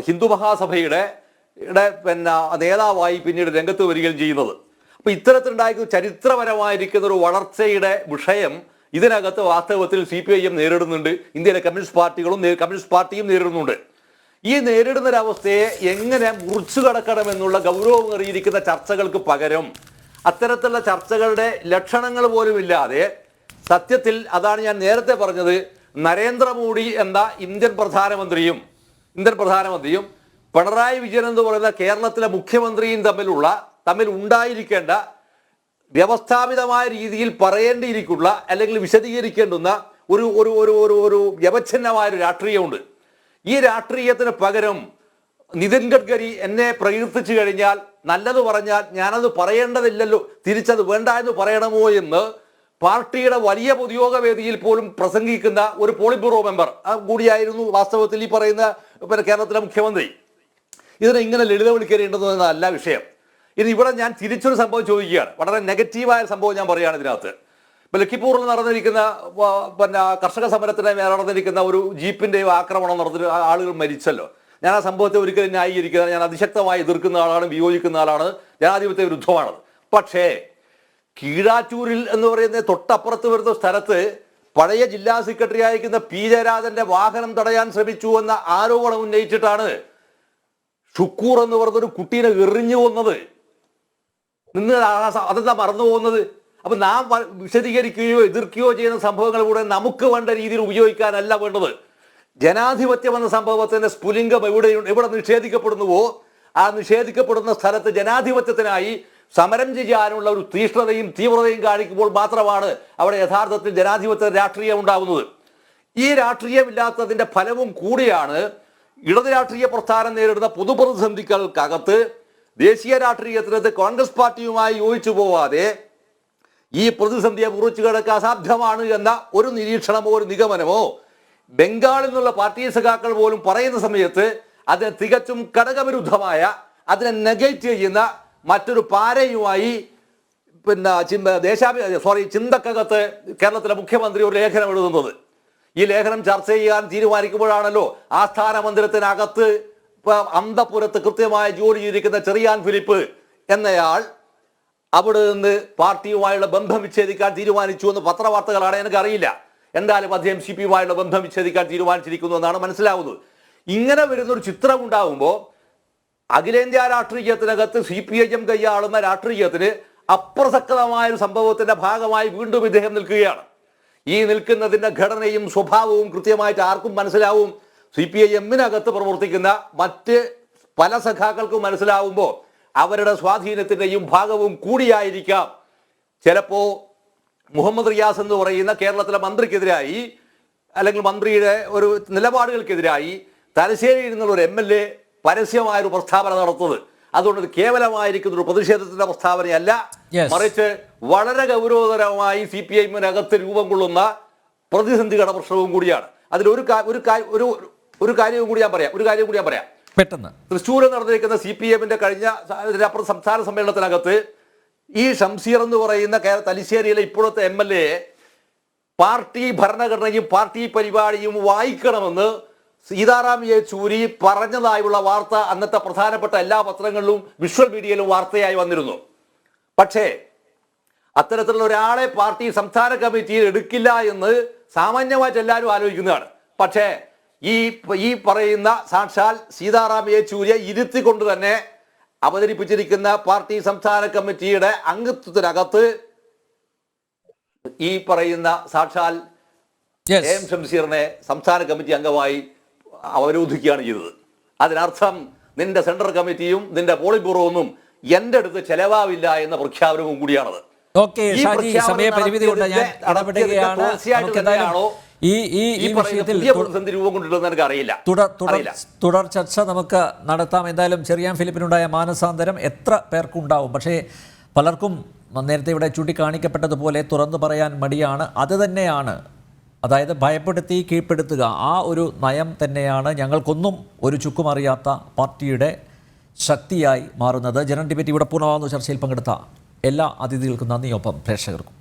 ഹിന്ദു മഹാസഭയുടെ നേതാവായി പിന്നീട് രംഗത്ത് വരികയും ചെയ്യുന്നത്. അപ്പൊ ഇത്തരത്തിലുണ്ടായിരിക്കുന്ന ചരിത്രപരമായിരിക്കുന്ന ഒരു വളർച്ചയുടെ വിഷയം ഇതിനകത്ത് വാസ്തവത്തിൽ CPIM നേരിടുന്നുണ്ട്, ഇന്ത്യയിലെ കമ്മ്യൂണിസ്റ്റ് പാർട്ടിയും നേരിടുന്നുണ്ട്. ഈ നേരിടുന്നൊരവസ്ഥയെ എങ്ങനെ മുറിച്ചു കടക്കണമെന്നുള്ള ഗൗരവമേറിയിരിക്കുന്ന ചർച്ചകൾക്ക് പകരം അത്തരത്തിലുള്ള ചർച്ചകളുടെ ലക്ഷണങ്ങൾ പോലും ഇല്ലാതെ സത്യത്തിൽ അതാണ് ഞാൻ നേരത്തെ പറഞ്ഞത്, നരേന്ദ്രമോദി എന്ന ഇന്ത്യൻ പ്രധാനമന്ത്രിയും പിണറായി വിജയൻ എന്ന് പറയുന്ന കേരളത്തിലെ മുഖ്യമന്ത്രിയും തമ്മിൽ ഉണ്ടായിരിക്കേണ്ട വ്യവസ്ഥാപിതമായ രീതിയിൽ പറയേണ്ടിയിരിക്കുന്ന അല്ലെങ്കിൽ വിശദീകരിക്കേണ്ടുന്ന ഒരു വ്യവച്ഛിന്നമായ ഒരു രാഷ്ട്രീയമുണ്ട്. ഈ രാഷ്ട്രീയത്തിന് പകരം നിതിൻ ഗഡ്കരി എന്നെ പ്രകീർത്തിച്ചു കഴിഞ്ഞാൽ നല്ലത് പറഞ്ഞാൽ ഞാനത് പറയേണ്ടതില്ലല്ലോ, തിരിച്ചത് വേണ്ട എന്ന് പറയണമോ എന്ന് പാർട്ടിയുടെ വലിയ പൊതുയോഗ വേദിയിൽ പോലും പ്രസംഗിക്കുന്ന ഒരു പോളിറ്റ് ബ്യൂറോ മെമ്പർ കൂടിയായിരുന്നു വാസ്തവത്തിൽ ഈ പറയുന്ന കേരളത്തിലെ മുഖ്യമന്ത്രി. ഇതിനെ ഇങ്ങനെ ലളിതവൽക്കരിക്കേണ്ടതെന്നല്ല വിഷയം. ഇനി ഇവിടെ ഞാൻ തിരിച്ചൊരു സംഭവം ചോദിക്കുകയാണ്, വളരെ നെഗറ്റീവായ സംഭവം ഞാൻ പറയുകയാണ് ഇതിനകത്ത്. ഇപ്പം ലക്കിപ്പൂറിൽ നടന്നിരിക്കുന്ന കർഷക സമരത്തിന് നടന്നിരിക്കുന്ന ഒരു ജീപ്പിന്റെ ആക്രമണം നടന്നിട്ട് ആളുകൾ മരിച്ചല്ലോ. ഞാൻ ആ സംഭവത്തെ ഒരിക്കലും ന്യായീകരിക്കുന്നത്, ഞാൻ അതിശക്തമായി എതിർക്കുന്ന ആളാണ്, വിയോജിക്കുന്ന ആളാണ്, ജനാധിപത്യ വിരുദ്ധമാണത്. പക്ഷേ കീഴാറ്റൂരിൽ എന്ന് പറയുന്ന തൊട്ടപ്പുറത്ത് വരുന്ന സ്ഥലത്ത് പഴയ ജില്ലാ സെക്രട്ടറി ആയിരിക്കുന്ന പി ജയരാജന്റെ വാഹനം തടയാൻ ശ്രമിച്ചു എന്ന ആരോപണം ഉന്നയിച്ചിട്ടാണ് ഷുക്കൂർ എന്ന് പറഞ്ഞൊരു കുട്ടീനെ എറിഞ്ഞു കൊന്നത്. നിന്ന് അതെന്താ മറന്നു പോകുന്നത്? അപ്പൊ നാം വിശദീകരിക്കുകയോ എതിർക്കുകയോ ചെയ്യുന്ന സംഭവങ്ങൾ കൂടെ നമുക്ക് വേണ്ട രീതിയിൽ ഉപയോഗിക്കാനല്ല വേണ്ടത്. ജനാധിപത്യം എന്ന സംഭവത്തിന്റെ സ്ഫുലിംഗം എവിടെ നിഷേധിക്കപ്പെടുന്നുവോ ആ നിഷേധിക്കപ്പെടുന്ന സ്ഥലത്ത് ജനാധിപത്യത്തിനായി സമരം ചെയ്യാനുള്ള ഒരു തീഷ്ണതയും തീവ്രതയും കാണിക്കുമ്പോൾ മാത്രമാണ് അവിടെ യഥാർത്ഥത്തിൽ ജനാധിപത്യ രാഷ്ട്രീയം ഉണ്ടാകുന്നത്. ഈ രാഷ്ട്രീയമില്ലാത്തതിന്റെ ഫലവും കൂടിയാണ് ഇടത് രാഷ്ട്രീയ പ്രസ്ഥാനം നേരിടുന്ന പൊതുപ്രതിസന്ധികൾക്കകത്ത് ദേശീയ രാഷ്ട്രീയത്തിനകത്ത് കോൺഗ്രസ് പാർട്ടിയുമായി യോജിച്ചു പോവാതെ ഈ പ്രതിസന്ധിയെ മുറിച്ചു കിടക്കാൻ അസാധ്യമാണ് എന്ന ഒരു നിരീക്ഷണമോ ഒരു നിഗമനമോ ബംഗാളിൽ നിന്നുള്ള പാർട്ടി സഖാക്കൾ പോലും പറയുന്ന സമയത്ത് അതിനെ തികച്ചും ഘടകവിരുദ്ധമായ, അതിനെ നെഗറ്റ് ചെയ്യുന്ന മറ്റൊരു പാരയുമായി ചിന്തക്കകത്ത് കേരളത്തിലെ മുഖ്യമന്ത്രി ഒരു ലേഖനം എഴുതുന്നത്. ഈ ലേഖനം ചർച്ച ചെയ്യാൻ തീരുമാനിക്കുമ്പോഴാണല്ലോ ആസ്ഥാന മന്ദിരത്തിനകത്ത് അന്തപുരത്ത് കൃത്യമായി ജോലി ചെയ്തിരിക്കുന്ന ചെറിയാൻ ഫിലിപ്പ് എന്നയാൾ അവിടെ നിന്ന് പാർട്ടിയുമായുള്ള ബന്ധം വിച്ഛേദിക്കാൻ തീരുമാനിച്ചു എന്ന് പത്രവാർത്തകളാണ്, എനിക്കറിയില്ല. എന്തായാലും അദ്ദേഹം CPI-യുമായുള്ള ബന്ധം വിച്ഛേദിക്കാൻ തീരുമാനിച്ചിരിക്കുന്നു എന്നാണ് മനസ്സിലാവുന്നത്. ഇങ്ങനെ വരുന്നൊരു ചിത്രം ഉണ്ടാകുമ്പോൾ അഖിലേന്ത്യാ രാഷ്ട്രീയത്തിനകത്ത് CPIM കൈയാളുന്ന രാഷ്ട്രീയത്തിന് അപ്രസക്തമായ ഒരു സംഭവത്തിന്റെ ഭാഗമായി വീണ്ടും ഇദ്ദേഹം നിൽക്കുകയാണ്. ഈ നിൽക്കുന്നതിന്റെ ഘടനയും സ്വഭാവവും കൃത്യമായിട്ട് ആർക്കും മനസ്സിലാവും. CPIM-നകത്ത് പ്രവർത്തിക്കുന്ന മറ്റ് പല സഖാക്കൾക്കും മനസ്സിലാവുമ്പോൾ അവരുടെ സ്വാധീനത്തിന്റെയും ഭാഗവും കൂടിയായിരിക്കാം ചിലപ്പോ മുഹമ്മദ് റിയാസ് എന്ന് പറയുന്ന കേരളത്തിലെ മന്ത്രിക്കെതിരായി അല്ലെങ്കിൽ മന്ത്രിയുടെ ഒരു നിലപാടുകൾക്കെതിരായി തലശ്ശേരിയിൽ നിന്നുള്ള ഒരു MLA പരസ്യമായൊരു പ്രസ്താവന നടത്തുന്നത്. അതുകൊണ്ട് ഇത് കേവലമായിരിക്കുന്ന ഒരു പ്രതിഷേധത്തിന്റെ പ്രസ്താവനയല്ല, മറിച്ച് വളരെ ഗൗരവതരമായി CPIM-നകത്ത് രൂപം കൊള്ളുന്ന പ്രതിസന്ധികളുടെ പ്രശ്നവും കൂടിയാണ്. അതിലൊരു കാര്യം കൂടി ഞാൻ പറയാം. പെട്ടെന്ന് തൃശ്ശൂരിൽ നടന്നിരിക്കുന്ന CPM-ന്റെ കഴിഞ്ഞ സംസ്ഥാന സമ്മേളനത്തിനകത്ത് ഈ ഷംസീർ എന്ന് പറയുന്ന തലശ്ശേരിയിലെ ഇപ്പോഴത്തെ MLA പാർട്ടി ഭരണഘടനയും പാർട്ടി പരിപാടിയും വായിക്കണമെന്ന് സീതാറാം യെച്ചൂരി പറഞ്ഞതായുള്ള വാർത്ത അന്നത്തെ പ്രധാനപ്പെട്ട എല്ലാ പത്രങ്ങളിലും വിഷ്വൽ മീഡിയയിലും വാർത്തയായി വന്നിരുന്നു. പക്ഷേ അത്തരത്തിലുള്ള ഒരാളെ പാർട്ടി സംസ്ഥാന കമ്മിറ്റിയിൽ എടുക്കില്ല എന്ന് സാമാന്യമായിട്ട് എല്ലാവരും ആലോചിക്കുന്നതാണ്. പക്ഷേ ഈ പറയുന്ന സാക്ഷാൽ സീതാറാം യെച്ചൂരിയെ ഇരുത്തിക്കൊണ്ട് തന്നെ അവതരിപ്പിച്ചിരിക്കുന്ന പാർട്ടി സംസ്ഥാന കമ്മിറ്റിയുടെ അംഗത്വത്തിനകത്ത് ഈ പറയുന്ന സാക്ഷാൽ AM ഷംസീറിനെ സംസ്ഥാന കമ്മിറ്റി അംഗമായി അവരോധിക്കുകയാണ് ചെയ്തത്. അതിനർത്ഥം നിന്റെ സെൻട്രൽ കമ്മിറ്റിയും നിന്റെ പോളിറ്റ് ബ്യൂറോ ഒന്നും എന്റെ അടുത്ത് ചെലവാവില്ല എന്ന പ്രഖ്യാപനവും കൂടിയാണത്. സമയപരിമിതി കൊണ്ട് ഞാൻ ഇടപെടുകയാണ്. ഈ വിഷയത്തിൽ തുടർ ചർച്ച നമുക്ക് നടത്താം. എന്തായാലും ചെറിയാൻ ഫിലിപ്പിനുണ്ടായ മാനസാന്തരം എത്ര പേർക്കുണ്ടാവും, പക്ഷേ പലർക്കും നേരത്തെ ഇവിടെ ചൂണ്ടിക്കാണിക്കപ്പെട്ടതുപോലെ തുറന്നു പറയാൻ മടിയാണ്. അത് തന്നെയാണ്, അതായത് ഭയപ്പെടുത്തി കീഴ്പ്പെടുത്തുക, ആ ഒരു നയം തന്നെയാണ് ഞങ്ങൾക്കൊന്നും ഒരു ചുക്കും അറിയാത്ത പാർട്ടിയുടെ ശക്തിയായി മാറുന്നത്. ജനറൽ ഡിബേറ്റ് ഇവിടെ പൂർണ്ണമാകുന്ന ചർച്ചയിൽ പങ്കെടുത്ത എല്ലാ അതിഥികൾക്കും നന്ദി, ഒപ്പം പ്രേക്ഷകർക്കും.